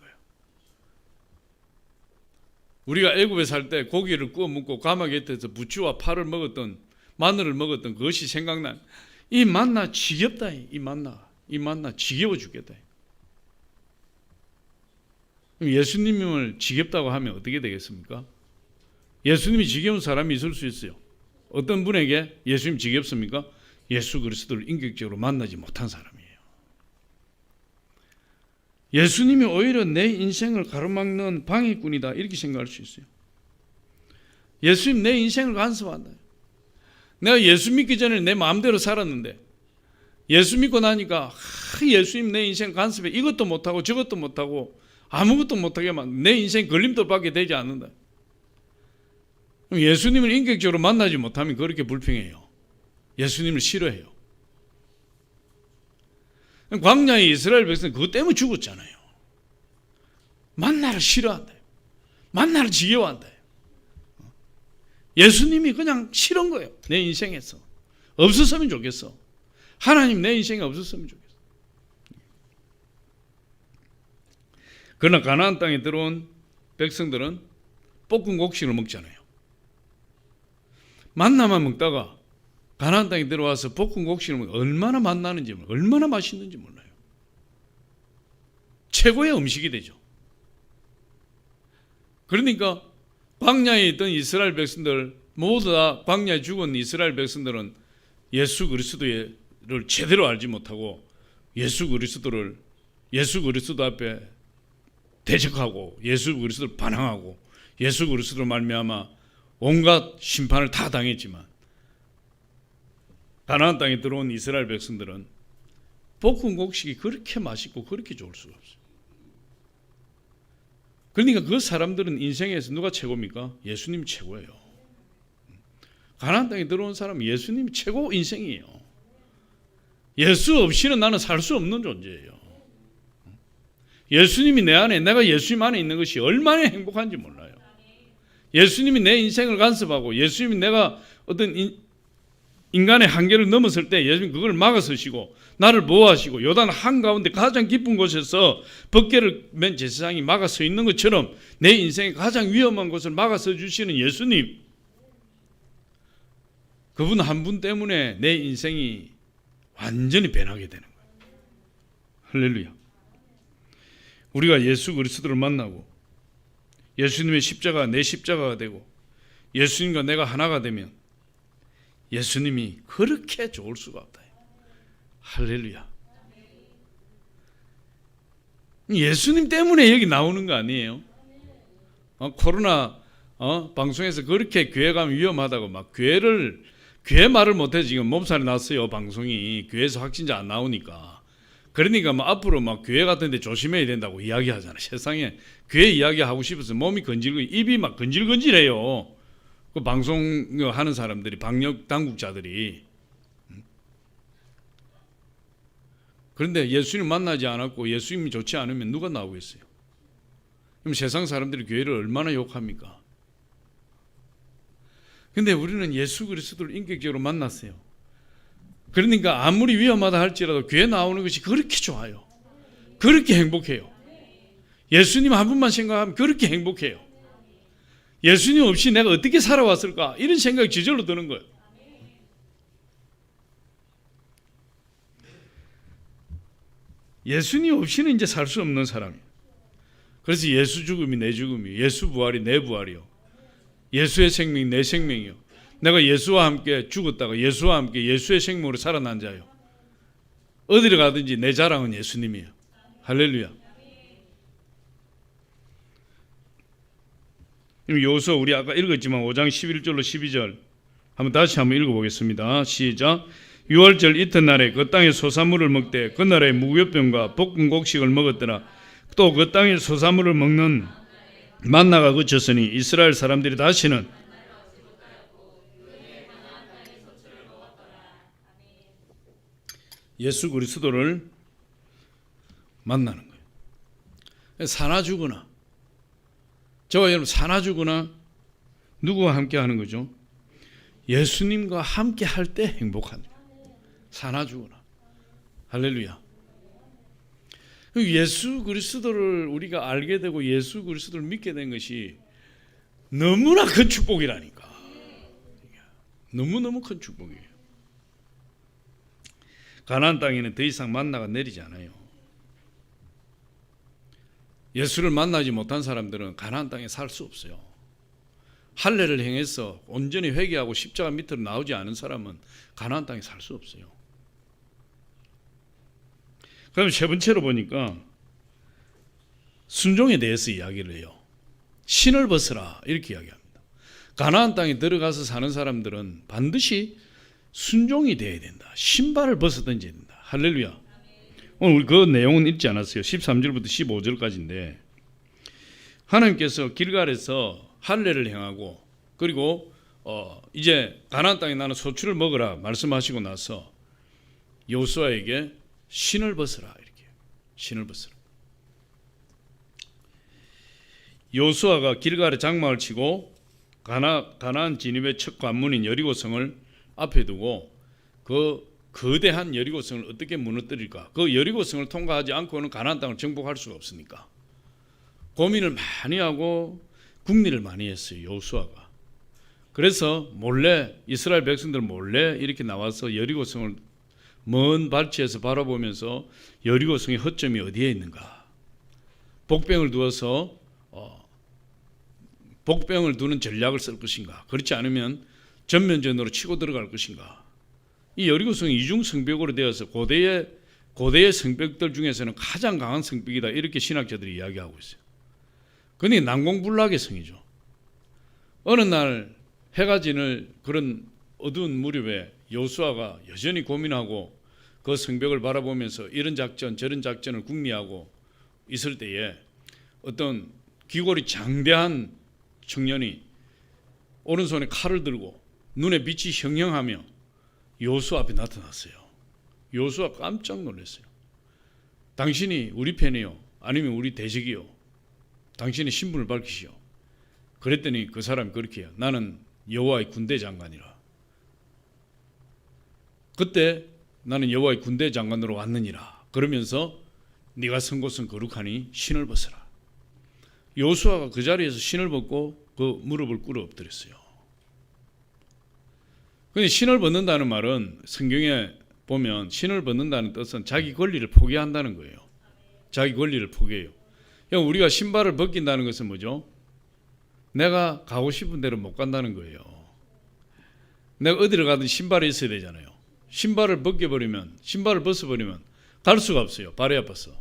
우리가 애굽에 살 때 고기를 구워 먹고 가마 곁에서 부추와 파를 먹었던 마늘을 먹었던 그것이 생각나. 이 만나 지겹다. 이 만나 지겨워 죽겠다. 예수님을 지겹다고 하면 어떻게 되겠습니까? 예수님이 지겨운 사람이 있을 수 있어요. 어떤 분에게 예수님 지겹습니까? 예수 그리스도를 인격적으로 만나지 못한 사람이에요. 예수님이 오히려 내 인생을 가로막는 방해꾼이다 이렇게 생각할 수 있어요. 예수님 내 인생을 간섭한다. 내가 예수 믿기 전에 내 마음대로 살았는데 예수 믿고 나니까 예수님 내 인생 간섭해 이것도 못하고 저것도 못하고 아무것도 못하게 내 인생 걸림돌밖에 되지 않는다. 예수님을 인격적으로 만나지 못하면 그렇게 불평해요. 예수님을 싫어해요. 광야의 이스라엘 백성은 그것 때문에 죽었잖아요. 만나를 싫어한다. 만나를 지겨워한다. 예수님이 그냥 싫은 거예요. 내 인생에서. 없었으면 좋겠어. 하나님 내 인생에 없었으면 좋겠어. 그러나 가나안 땅에 들어온 백성들은 볶은 곡식을 먹잖아요. 만나만 먹다가 가나안 땅에 들어와서 볶은 곡식을 먹으면 얼마나 맛나는지 얼마나 맛있는지 몰라요. 최고의 음식이 되죠. 그러니까 광야에 있던 이스라엘 백성들 모두 다 광야에 죽은 이스라엘 백성들은 예수 그리스도를 제대로 알지 못하고 예수 그리스도 앞에 대적하고 예수 그리스도를 반항하고 예수 그리스도로 말미암아 온갖 심판을 다 당했지만 가나안 땅에 들어온 이스라엘 백성들은 볶은 곡식이 그렇게 맛있고 그렇게 좋을 수가 없어요. 그러니까 그 사람들은 인생에서 누가 최고입니까? 예수님이 최고예요. 가나안 땅에 들어온 사람은 예수님이 최고 인생이에요. 예수 없이는 나는 살 수 없는 존재예요. 예수님이 내 안에, 내가 예수님 안에 있는 것이 얼마나 행복한지 몰라요. 예수님이 내 인생을 간섭하고 예수님이 내가 어떤 인간의 한계를 넘었을 때 예수님 그걸 막아서시고 나를 보호하시고 요단 한가운데 가장 깊은 곳에서 법궤를 맨 제사장이 막아서 있는 것처럼 내 인생의 가장 위험한 곳을 막아서 주시는 예수님, 그분 한 분 때문에 내 인생이 완전히 변하게 되는 거예요. 할렐루야. 우리가 예수 그리스도를 만나고 예수님의 십자가 내 십자가가 되고 예수님과 내가 하나가 되면 예수님이 그렇게 좋을 수가 없다. 할렐루야. 예수님 때문에 여기 나오는 거 아니에요? 코로나 방송에서 그렇게 교회 가면 위험하다고 막 교회 말을 못해 지금 몸살이 났어요. 방송이 교회에서 확진자 안 나오니까. 그러니까 막 앞으로 막 교회 같은 데 조심해야 된다고 이야기하잖아요. 세상에 교회 이야기하고 싶어서 몸이 입이 막 건질건질해요. 그 방송하는 사람들이, 방역 당국자들이. 그런데 예수님 만나지 않았고 예수님이 좋지 않으면 누가 나오겠어요? 그럼 세상 사람들이 교회를 얼마나 욕합니까? 근데 우리는 예수 그리스도를 인격적으로 만났어요. 그러니까 아무리 위험하다 할지라도 교회 나오는 것이 그렇게 좋아요. 그렇게 행복해요. 예수님 한 분만 생각하면 그렇게 행복해요. 예수님 없이 내가 어떻게 살아왔을까? 이런 생각이 저절로 드는 거예요. 예수님 없이는 이제 살 수 없는 사람이에요. 그래서 예수 죽음이 내 죽음이에요. 예수 부활이 내 부활이요. 예수의 생명이 내 생명이요. 내가 예수와 함께 죽었다가 예수와 함께 예수의 생명으로 살아난 자요. 어디를 가든지 내 자랑은 예수님이에요. 할렐루야. 여호수아 우리 아까 읽었지만 5장 11절로 12절 다시 한번 읽어보겠습니다. 시작. 6월절 이튿날에 그 땅의 소산물을 먹되 그 나라의 무교병과 볶은 곡식을 먹었더라. 또 그 땅의 소산물을 먹는 만나가 그쳤으니 이스라엘 사람들이 다시는 예수 그리스도를 만나는 거예요. 사나 죽으나, 저와 여러분 사나 죽으나 누구와 함께 하는 거죠? 예수님과 함께 할 때 행복합니다. 사나 죽으나. 할렐루야. 예수 그리스도를 우리가 알게 되고 예수 그리스도를 믿게 된 것이 너무나 큰 축복이라니까. 너무너무 큰 축복이에요. 가나안 땅에는 더 이상 만나가 내리지 않아요. 예수를 만나지 못한 사람들은 가나안 땅에 살 수 없어요. 할례를 행해서 온전히 회개하고 십자가 밑으로 나오지 않은 사람은 가나안 땅에 살 수 없어요. 그럼 세 번째로 보니까 순종에 대해서 이야기를 해요. 신을 벗으라 이렇게 이야기합니다. 가나안 땅에 들어가서 사는 사람들은 반드시 순종이 돼야 된다. 신발을 벗어던져야 된다. 할렐루야. 오늘 우리 그 내용은 읽지 않았어요. 13절부터 15절까지인데 하나님께서 길갈에서 할례를 행하고 그리고 이제 가나안 땅에 나는 소출을 먹으라 말씀하시고 나서 여호수아에게 신을 벗으라 이렇게 신을 벗으라. 여호수아가 길갈에 장막을 치고 가나안 진입의 첫 관문인 여리고성을 앞에 두고 그 거대한 여리고성을 어떻게 무너뜨릴까? 그 여리고성을 통과하지 않고는 가나안 땅을 정복할 수가 없으니까 고민을 많이 하고 궁리를 많이 했어요. 여호수아가. 그래서 몰래 이스라엘 백성들 몰래 이렇게 나와서 여리고성을 먼 발치에서 바라보면서 여리고성의 허점이 어디에 있는가? 복병을 두어서 복병을 두는 전략을 쓸 것인가? 그렇지 않으면 전면전으로 치고 들어갈 것인가? 이 여리고성이 이중 성벽으로 되어서 고대의 성벽들 중에서는 가장 강한 성벽이다 이렇게 신학자들이 이야기하고 있어요. 그런데 난공불락의 성이죠. 어느 날 해가 지는 그런 어두운 무렵에 여호수아가 여전히 고민하고 그 성벽을 바라보면서 이런 작전 저런 작전을 궁리하고 있을 때에 어떤 귀골이 장대한 청년이 오른손에 칼을 들고 눈에 빛이 형형하며 여호수아 앞에 나타났어요. 여호수아 깜짝 놀랐어요. 당신이 우리 편이요? 아니면 우리 대적이요? 당신의 신분을 밝히시오. 그랬더니 그 사람이 그렇게 해요. 나는 여호와의 군대 장관이라. 그때 나는 여호와의 군대 장관으로 왔느니라. 그러면서 네가 선 곳은 거룩하니 신을 벗어라. 여호수아가 그 자리에서 신을 벗고 그 무릎을 꿇어 엎드렸어요. 근데 신을 벗는다는 말은 성경에 보면 신을 벗는다는 뜻은 자기 권리를 포기한다는 거예요. 자기 권리를 포기해요. 우리가 신발을 벗긴다는 것은 뭐죠? 내가 가고 싶은 데로 못 간다는 거예요. 내가 어디를 가든 신발이 있어야 되잖아요. 신발을 벗어버리면 갈 수가 없어요. 발이 아파서.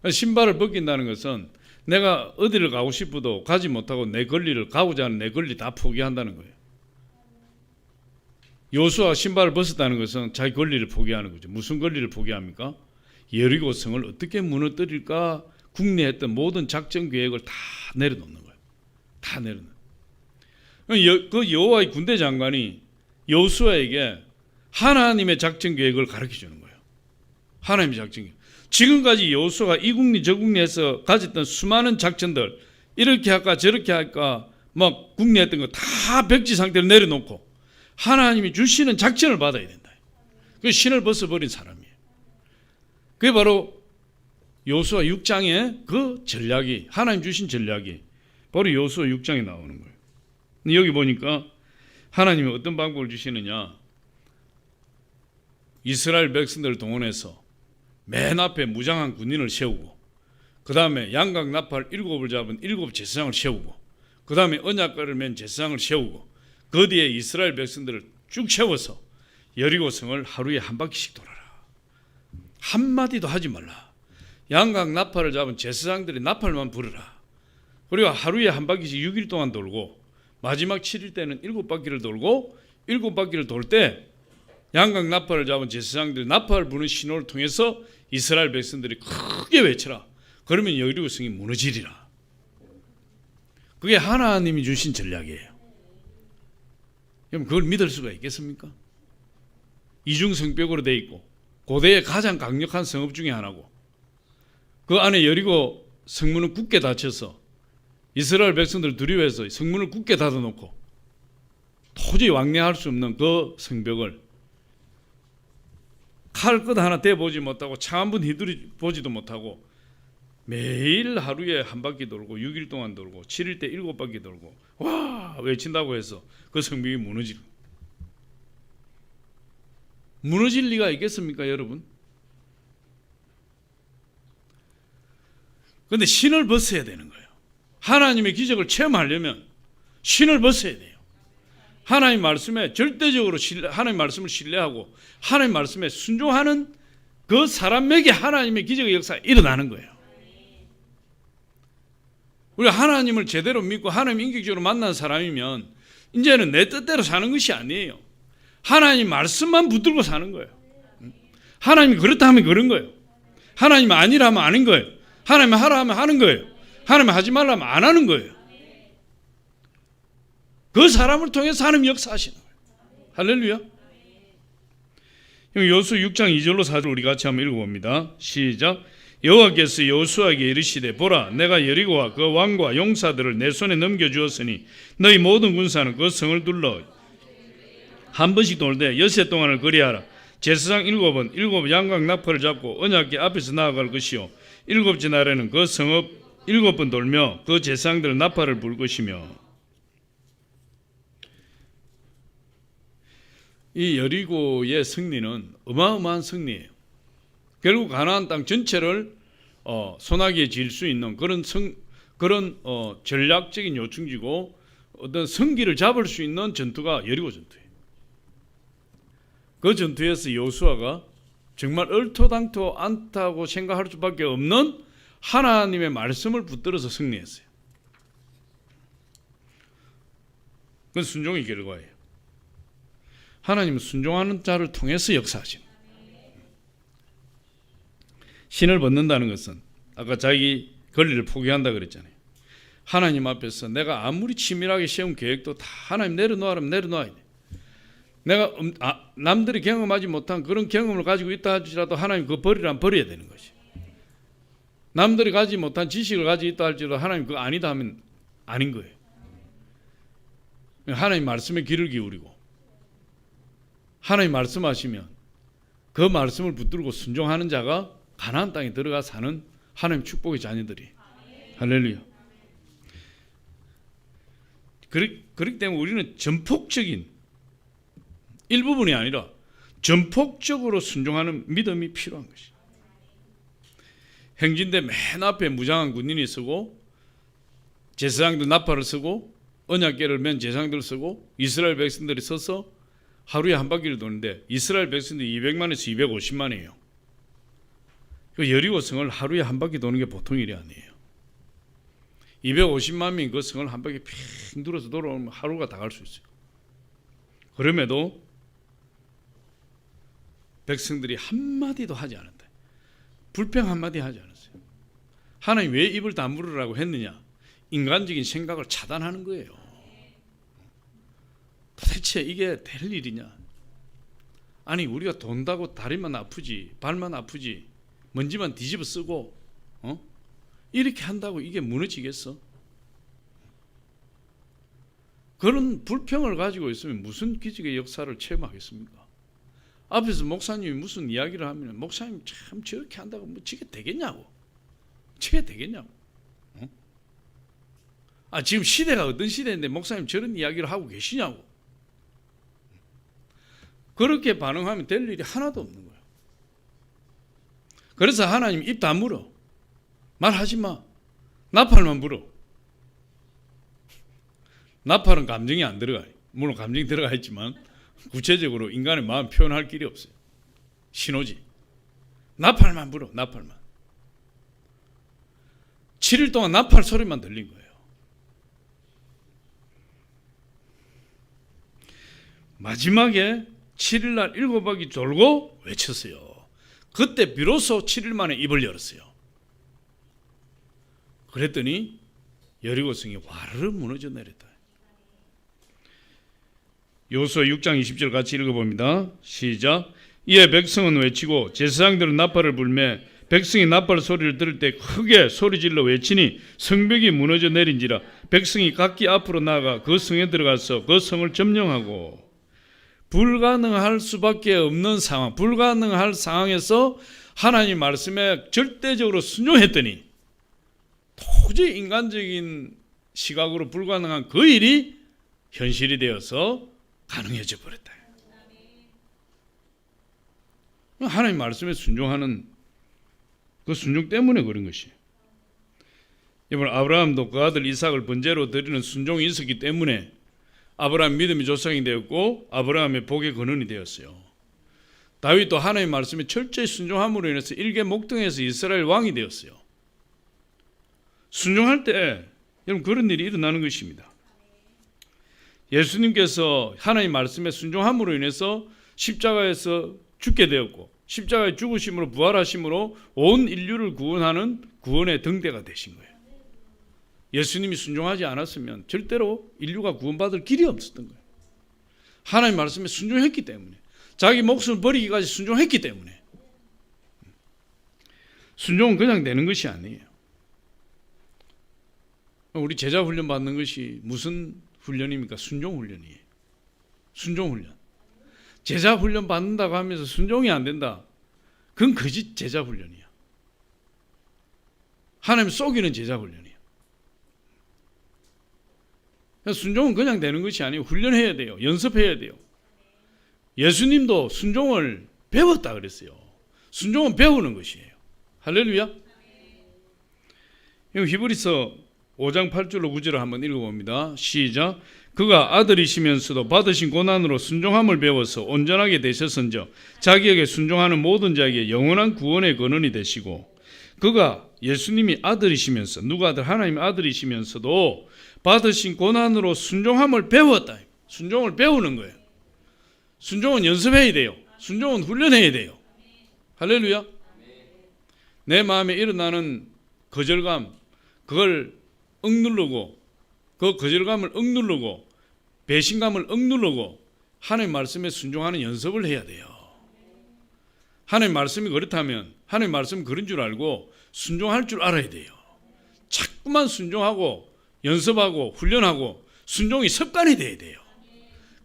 신발을 벗긴다는 것은 내가 어디를 가고 싶어도 가지 못하고 내 권리를, 가고자 하는 내 권리 다 포기한다는 거예요. 여호수아가 신발을 벗었다는 것은 자기 권리를 포기하는 거죠. 무슨 권리를 포기합니까? 여리고 성을 어떻게 무너뜨릴까 궁리했던 모든 작전 계획을 다 내려놓는 거예요. 다 내려놓는 거예요. 그 여호와의 군대 장관이 여호수아에게 하나님의 작전 계획을 가르쳐 주는 거예요. 하나님의 작전 계획. 지금까지 여호수아가 이 국리 저 국리에서 가졌던 수많은 작전들, 이렇게 할까 저렇게 할까 막 궁리했던 거 다 백지 상태로 내려놓고 하나님이 주시는 작전을 받아야 된다. 그 신을 벗어버린 사람이에요. 그게 바로 여호수아 6장의 그 전략이, 하나님 주신 전략이 바로 여호수아 6장에 나오는 거예요. 근데 여기 보니까 하나님이 어떤 방법을 주시느냐, 이스라엘 백성들을 동원해서 맨 앞에 무장한 군인을 세우고, 그 다음에 양각 나팔 7을 잡은 7 제사장을 세우고, 그 다음에 언약궤를 맨 제사장을 세우고, 그 뒤에 이스라엘 백성들을 쭉 세워서 여리고성을 하루에 한 바퀴씩 돌아라. 한마디도 하지 말라. 양각 나팔을 잡은 제사장들이 나팔만 부르라. 그리고 하루에 한 바퀴씩 6일 동안 돌고, 마지막 7일 때는 7바퀴를 돌고, 7바퀴를 돌 때 양각 나팔을 잡은 제사장들이 나팔을 부는 신호를 통해서 이스라엘 백성들이 크게 외쳐라. 그러면 여리고성이 무너지리라. 그게 하나님이 주신 전략이에요. 그럼 그걸 믿을 수가 있겠습니까? 이중성벽으로 돼 있고 고대의 가장 강력한 성읍 중에 하나고, 그 안에 여리고 성문은 굳게 닫혀서 이스라엘 백성들 두려워해서 성문을 굳게 닫아놓고 도저히 왕래할 수 없는 그 성벽을 칼 끝 하나 대보지 못하고 창 한 번 휘두르 보지도 못하고 매일 하루에 한 바퀴 돌고 6일 동안 돌고 7일 때 7바퀴 돌고 와 외친다고 해서 그 성벽이 무너질 리가 있겠습니까, 여러분? 그런데 신을 벗어야 되는 거예요. 하나님의 기적을 체험하려면 신을 벗어야 돼요. 하나님 말씀에 절대적으로 하나님 말씀을 신뢰하고 하나님 말씀에 순종하는 그 사람에게 하나님의 기적의 역사가 일어나는 거예요. 우리가 하나님을 제대로 믿고 하나님 인격적으로 만난 사람이면 이제는 내 뜻대로 사는 것이 아니에요. 하나님 말씀만 붙들고 사는 거예요. 하나님이 그렇다 하면 그런 거예요. 하나님이 아니라 하면 아닌 거예요. 하나님이 하라 하면 하는 거예요. 하나님이 하지 말라 하면 안 하는 거예요. 그 사람을 통해서 하나님 역사하시는 거예요. 할렐루야. 여호수아 6장 2절로 4절 우리 같이 한번 읽어봅니다. 시작. 여호와께서 여호수아에게 이르시되 보라 내가 여리고와 그 왕과 용사들을 내 손에 넘겨주었으니 너희 모든 군사는 그 성을 둘러 한 번씩 돌되 엿새 동안을 거리하라. 제사장 7은 7 양각 나팔을 잡고 언약궤 앞에서 나아갈 것이요 7째 날에는 그 성읍 7번 돌며 그 제사장들 나팔을 불 것이며. 이 여리고의 승리는 어마어마한 승리예요. 결국 가나안 땅 전체를 소나기에 질 수 있는 그런 전략적인 요충지고 어떤 성기를 잡을 수 있는 전투가 여리고 전투예요. 그 전투에서 여호수아가 정말 얼토당토 않다고 생각할 수밖에 없는 하나님의 말씀을 붙들어서 승리했어요. 그건 순종의 결과예요. 하나님은 순종하는 자를 통해서 역사하십니다. 신을 벗는다는 것은 아까 자기 권리를 포기한다 그랬잖아요. 하나님 앞에서 내가 아무리 치밀하게 세운 계획도 다 하나님 내려놓으라면 내려놓아야 돼. 내가 남들이 경험하지 못한 그런 경험을 가지고 있다 할지라도 하나님 그거 버리라면 버려야 되는 것이. 남들이 가지 못한 지식을 가지고 있다 할지라도 하나님 그거 아니다 하면 아닌 거예요. 하나님 말씀에 귀를 기울이고 하나님 말씀하시면 그 말씀을 붙들고 순종하는 자가 가나안 땅에 들어가 사는 하나님 축복의 자녀들이. 할렐루야. 그렇기 때문에 우리는 전폭적인 일부분이 아니라 전폭적으로 순종하는 믿음이 필요한 것이. 행진대 맨 앞에 무장한 군인이 서고 제사장들 나팔을 쓰고 언약궤를 맨 제사장들 쓰고 이스라엘 백성들이 서서 하루에 한 바퀴를 도는데 이스라엘 백성들이 200만에서 250만이에요. 그 여리고 성을 하루에 한 바퀴 도는 게 보통 일이 아니에요. 250만 명이 그 성을 한 바퀴 핑 둘러서 돌아오면 하루가 다 갈 수 있어요. 그럼에도 백성들이 한마디도 하지 않았다. 불평 한마디 하지 않았어요. 하나님 왜 입을 다물으라고 했느냐? 인간적인 생각을 차단하는 거예요. 도대체 이게 될 일이냐? 아니 우리가 돈다고 다리만 아프지 발만 아프지 먼지만 뒤집어 쓰고 이렇게 한다고 이게 무너지겠어? 그런 불평을 가지고 있으면 무슨 기적의 역사를 체험하겠습니까? 앞에서 목사님이 무슨 이야기를 하면 목사님 참 저렇게 한다고 뭐 저게 되겠냐고. 저게 되겠냐고. 지금 시대가 어떤 시대인데 목사님 저런 이야기를 하고 계시냐고. 그렇게 반응하면 될 일이 하나도 없는 거예요. 그래서 하나님 입 다물어. 말하지 마. 나팔만 불어. 나팔은 감정이 안 들어가요. 물론 감정이 들어가 있지만 구체적으로 인간의 마음 표현할 길이 없어요. 신호지. 나팔만 불어. 나팔만. 7일 동안 나팔 소리만 들린 거예요. 마지막에 7일날 7바퀴 돌고 외쳤어요. 그때 비로소 7일 만에 입을 열었어요. 그랬더니 여리고성이 와르르 무너져 내렸다. 여호수아 6장 20절 같이 읽어봅니다. 시작. 이에 백성은 외치고 제사장들은 나팔을 불매 백성이 나팔 소리를 들을 때 크게 소리질러 외치니 성벽이 무너져 내린지라 백성이 각기 앞으로 나아가 그 성에 들어가서 그 성을 점령하고 불가능할 수밖에 없는 상황, 불가능할 상황에서 하나님 말씀에 절대적으로 순종했더니 도저히 인간적인 시각으로 불가능한 그 일이 현실이 되어서 가능해져 버렸다. 하나님 말씀에 순종하는 그 순종 때문에 그런 것이에요. 이번 아브라함도 그 아들 이삭을 번제로 드리는 순종이 있었기 때문에 아브라함 믿음의 조상이 되었고 아브라함의 복의 근원이 되었어요. 다윗도 하나님 말씀에 철저히 순종함으로 인해서 일개 목동에서 이스라엘 왕이 되었어요. 순종할 때 여러분 그런 일이 일어나는 것입니다. 예수님께서 하나님 말씀에 순종함으로 인해서 십자가에서 죽게 되었고 십자가의 죽으심으로 부활하심으로 온 인류를 구원하는 구원의 등대가 되신 거예요. 예수님이 순종하지 않았으면 절대로 인류가 구원받을 길이 없었던 거예요. 하나님 말씀에 순종했기 때문에 자기 목숨을 버리기까지 순종했기 때문에 순종은 그냥 되는 것이 아니에요. 우리 제자 훈련 받는 것이 무슨 훈련입니까? 순종 훈련이에요. 순종 훈련. 제자 훈련 받는다고 하면서 순종이 안 된다. 그건 거짓 제자 훈련이야. 하나님 속이는 제자 훈련이야. 순종은 그냥 되는 것이 아니고 훈련해야 돼요. 연습해야 돼요. 예수님도 순종을 배웠다 그랬어요. 순종은 배우는 것이에요. 할렐루야. 히브리서 5장 8절로 9절을 한번 읽어봅니다. 시작. 그가 아들이시면서도 받으신 고난으로 순종함을 배워서 온전하게 되셨은즉 자기에게 순종하는 모든 자에게 영원한 구원의 근원이 되시고 그가 예수님이 아들이시면서 누가 아들 하나님의 아들이시면서도 받으신 고난으로 순종함을 배웠다. 순종을 배우는 거예요. 순종은 연습해야 돼요. 순종은 훈련해야 돼요. 할렐루야. 내 마음에 일어나는 거절감 그걸 억누르고 그 거절감을 억누르고 배신감을 억누르고 하나님 말씀에 순종하는 연습을 해야 돼요. 하나님 말씀이 그렇다면 하나님 말씀은 그런 줄 알고 순종할 줄 알아야 돼요. 자꾸만 순종하고 연습하고 훈련하고 순종이 습관이 돼야 돼요.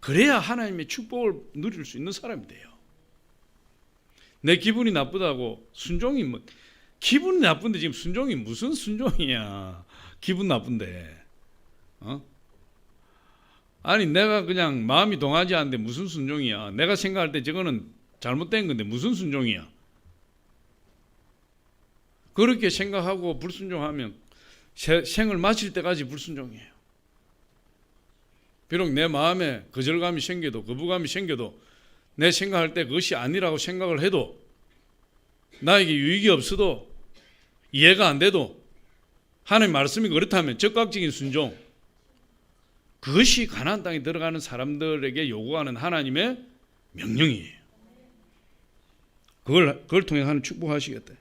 그래야 하나님의 축복을 누릴 수 있는 사람이 돼요. 내 기분이 나쁘다고 순종이 기분이 나쁜데 지금 순종이 무슨 순종이야. 기분 나쁜데 아니 내가 그냥 마음이 동하지 않는데 무슨 순종이야. 내가 생각할 때 저거는 잘못된 건데 무슨 순종이야. 그렇게 생각하고 불순종하면 생을 마칠 때까지 불순종이에요. 비록 내 마음에 거절감이 생겨도 거부감이 생겨도 내 생각할 때 그것이 아니라고 생각을 해도 나에게 유익이 없어도 이해가 안 돼도 하나님 말씀이 그렇다면 적극적인 순종, 그것이 가나안 땅에 들어가는 사람들에게 요구하는 하나님의 명령이에요. 그걸 통해 하나님 축복하시겠다.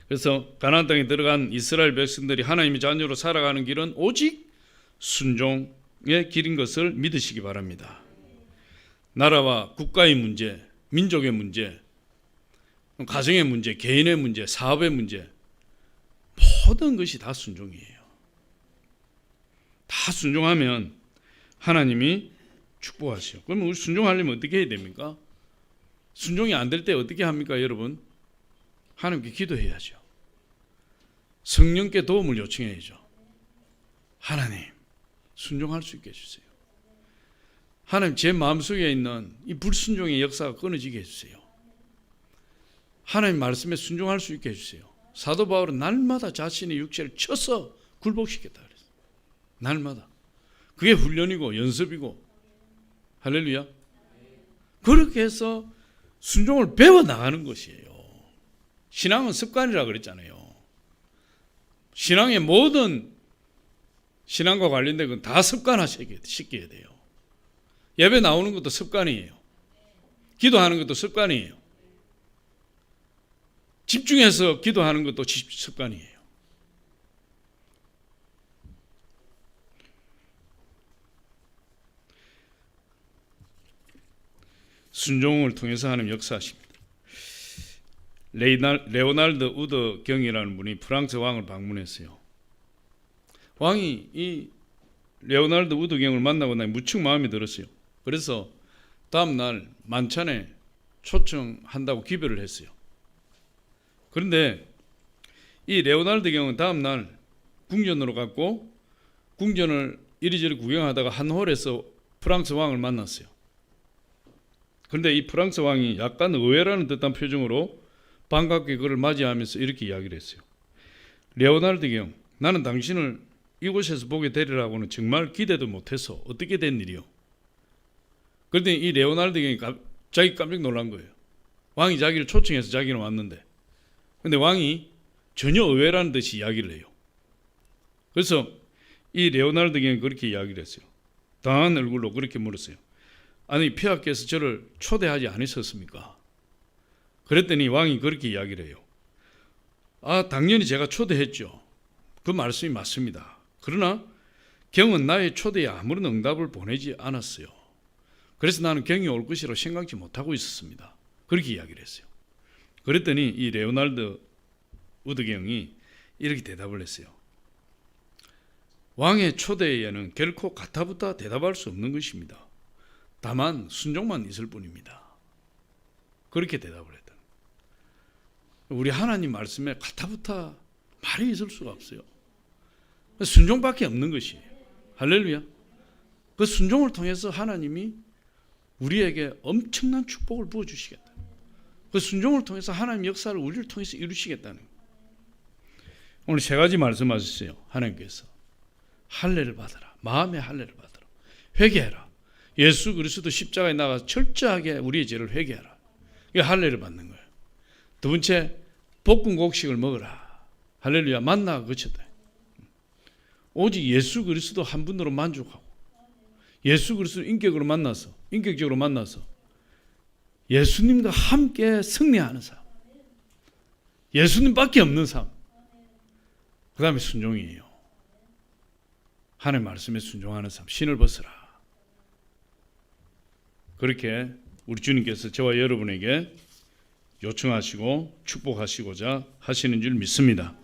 그래서 가나안 땅에 들어간 이스라엘 백성들이 하나님의 자녀로 살아가는 길은 오직 순종의 길인 것을 믿으시기 바랍니다. 나라와 국가의 문제, 민족의 문제, 가정의 문제, 개인의 문제, 사업의 문제, 모든 것이 다 순종이에요. 다 순종하면 하나님이 축복하시오. 그러면 우리 순종하려면 어떻게 해야 됩니까? 순종이 안 될 때 어떻게 합니까, 여러분? 하나님께 기도해야죠. 성령께 도움을 요청해야죠. 하나님, 순종할 수 있게 해주세요. 하나님, 제 마음속에 있는 이 불순종의 역사가 끊어지게 해주세요. 하나님 말씀에 순종할 수 있게 해주세요. 사도 바울은 날마다 자신의 육체를 쳐서 굴복시켰다 그랬어요. 날마다. 그게 훈련이고 연습이고. 할렐루야. 그렇게 해서 순종을 배워나가는 것이에요. 신앙은 습관이라 그랬잖아요. 신앙의 모든 신앙과 관련된 건 다 습관화시켜야 돼요. 예배 나오는 것도 습관이에요. 기도하는 것도 습관이에요. 집중해서 기도하는 것도 습관이에요. 순종을 통해서 하나님 역사하십니다. 레오날드 우드 경이라는 분이 프랑스 왕을 방문했어요. 왕이 이 레오날드 우드 경을 만나고 나니 무척 마음에 들었어요. 그래서 다음 날 만찬에 초청한다고 기별을 했어요. 그런데 이 레오날드 경은 다음 날 궁전으로 갔고 궁전을 이리저리 구경하다가 한 홀에서 프랑스 왕을 만났어요. 그런데 이 프랑스 왕이 약간 의외라는 듯한 표정으로 반갑게 그를 맞이하면서 이렇게 이야기를 했어요. 레오날드 경, 나는 당신을 이곳에서 보게 되리라고는 정말 기대도 못해서 어떻게 된 일이요? 그런데 이 레오날드 경이 갑자기 깜짝 놀란 거예요. 왕이 자기를 초청해서 자기는 왔는데, 근데 왕이 전혀 의외라는 듯이 이야기를 해요. 그래서 이 레오날드 경이 그렇게 이야기를 했어요. 당한 얼굴로 그렇게 물었어요. 아니, 폐하께서 저를 초대하지 않으셨습니까? 그랬더니 왕이 그렇게 이야기를 해요. 아, 당연히 제가 초대했죠. 그 말씀이 맞습니다. 그러나 경은 나의 초대에 아무런 응답을 보내지 않았어요. 그래서 나는 경이 올 것이라고 생각지 못하고 있었습니다. 그렇게 이야기를 했어요. 그랬더니 이 레오날드 우드 경이 이렇게 대답을 했어요. 왕의 초대에는 결코 가타부타 대답할 수 없는 것입니다. 다만 순종만 있을 뿐입니다. 그렇게 대답을 했다. 우리 하나님 말씀에 가타부타 말이 있을 수가 없어요. 순종밖에 없는 것이에요. 할렐루야. 그 순종을 통해서 하나님이 우리에게 엄청난 축복을 부어주시겠다. 그 순종을 통해서 하나님 역사를 우리를 통해서 이루시겠다는 거예요. 오늘 세 가지 말씀하셨어요. 하나님께서 할례를 받아라. 마음의 할례를 받아라. 회개해라. 예수 그리스도 십자가에 나가서 철저하게 우리의 죄를 회개하라. 이게 할례를 받는 거예요. 두 번째, 볶은 곡식을 먹어라. 할렐루야. 만나가 그쳤다. 오직 예수 그리스도 한 분으로 만족하고 예수 그리스도 인격적으로 만나서 예수님과 함께 승리하는 삶. 예수님밖에 없는 삶. 그 다음에 순종이에요. 하나님 말씀에 순종하는 삶. 신을 벗으라. 그렇게 우리 주님께서 저와 여러분에게 요청하시고 축복하시고자 하시는 줄 믿습니다.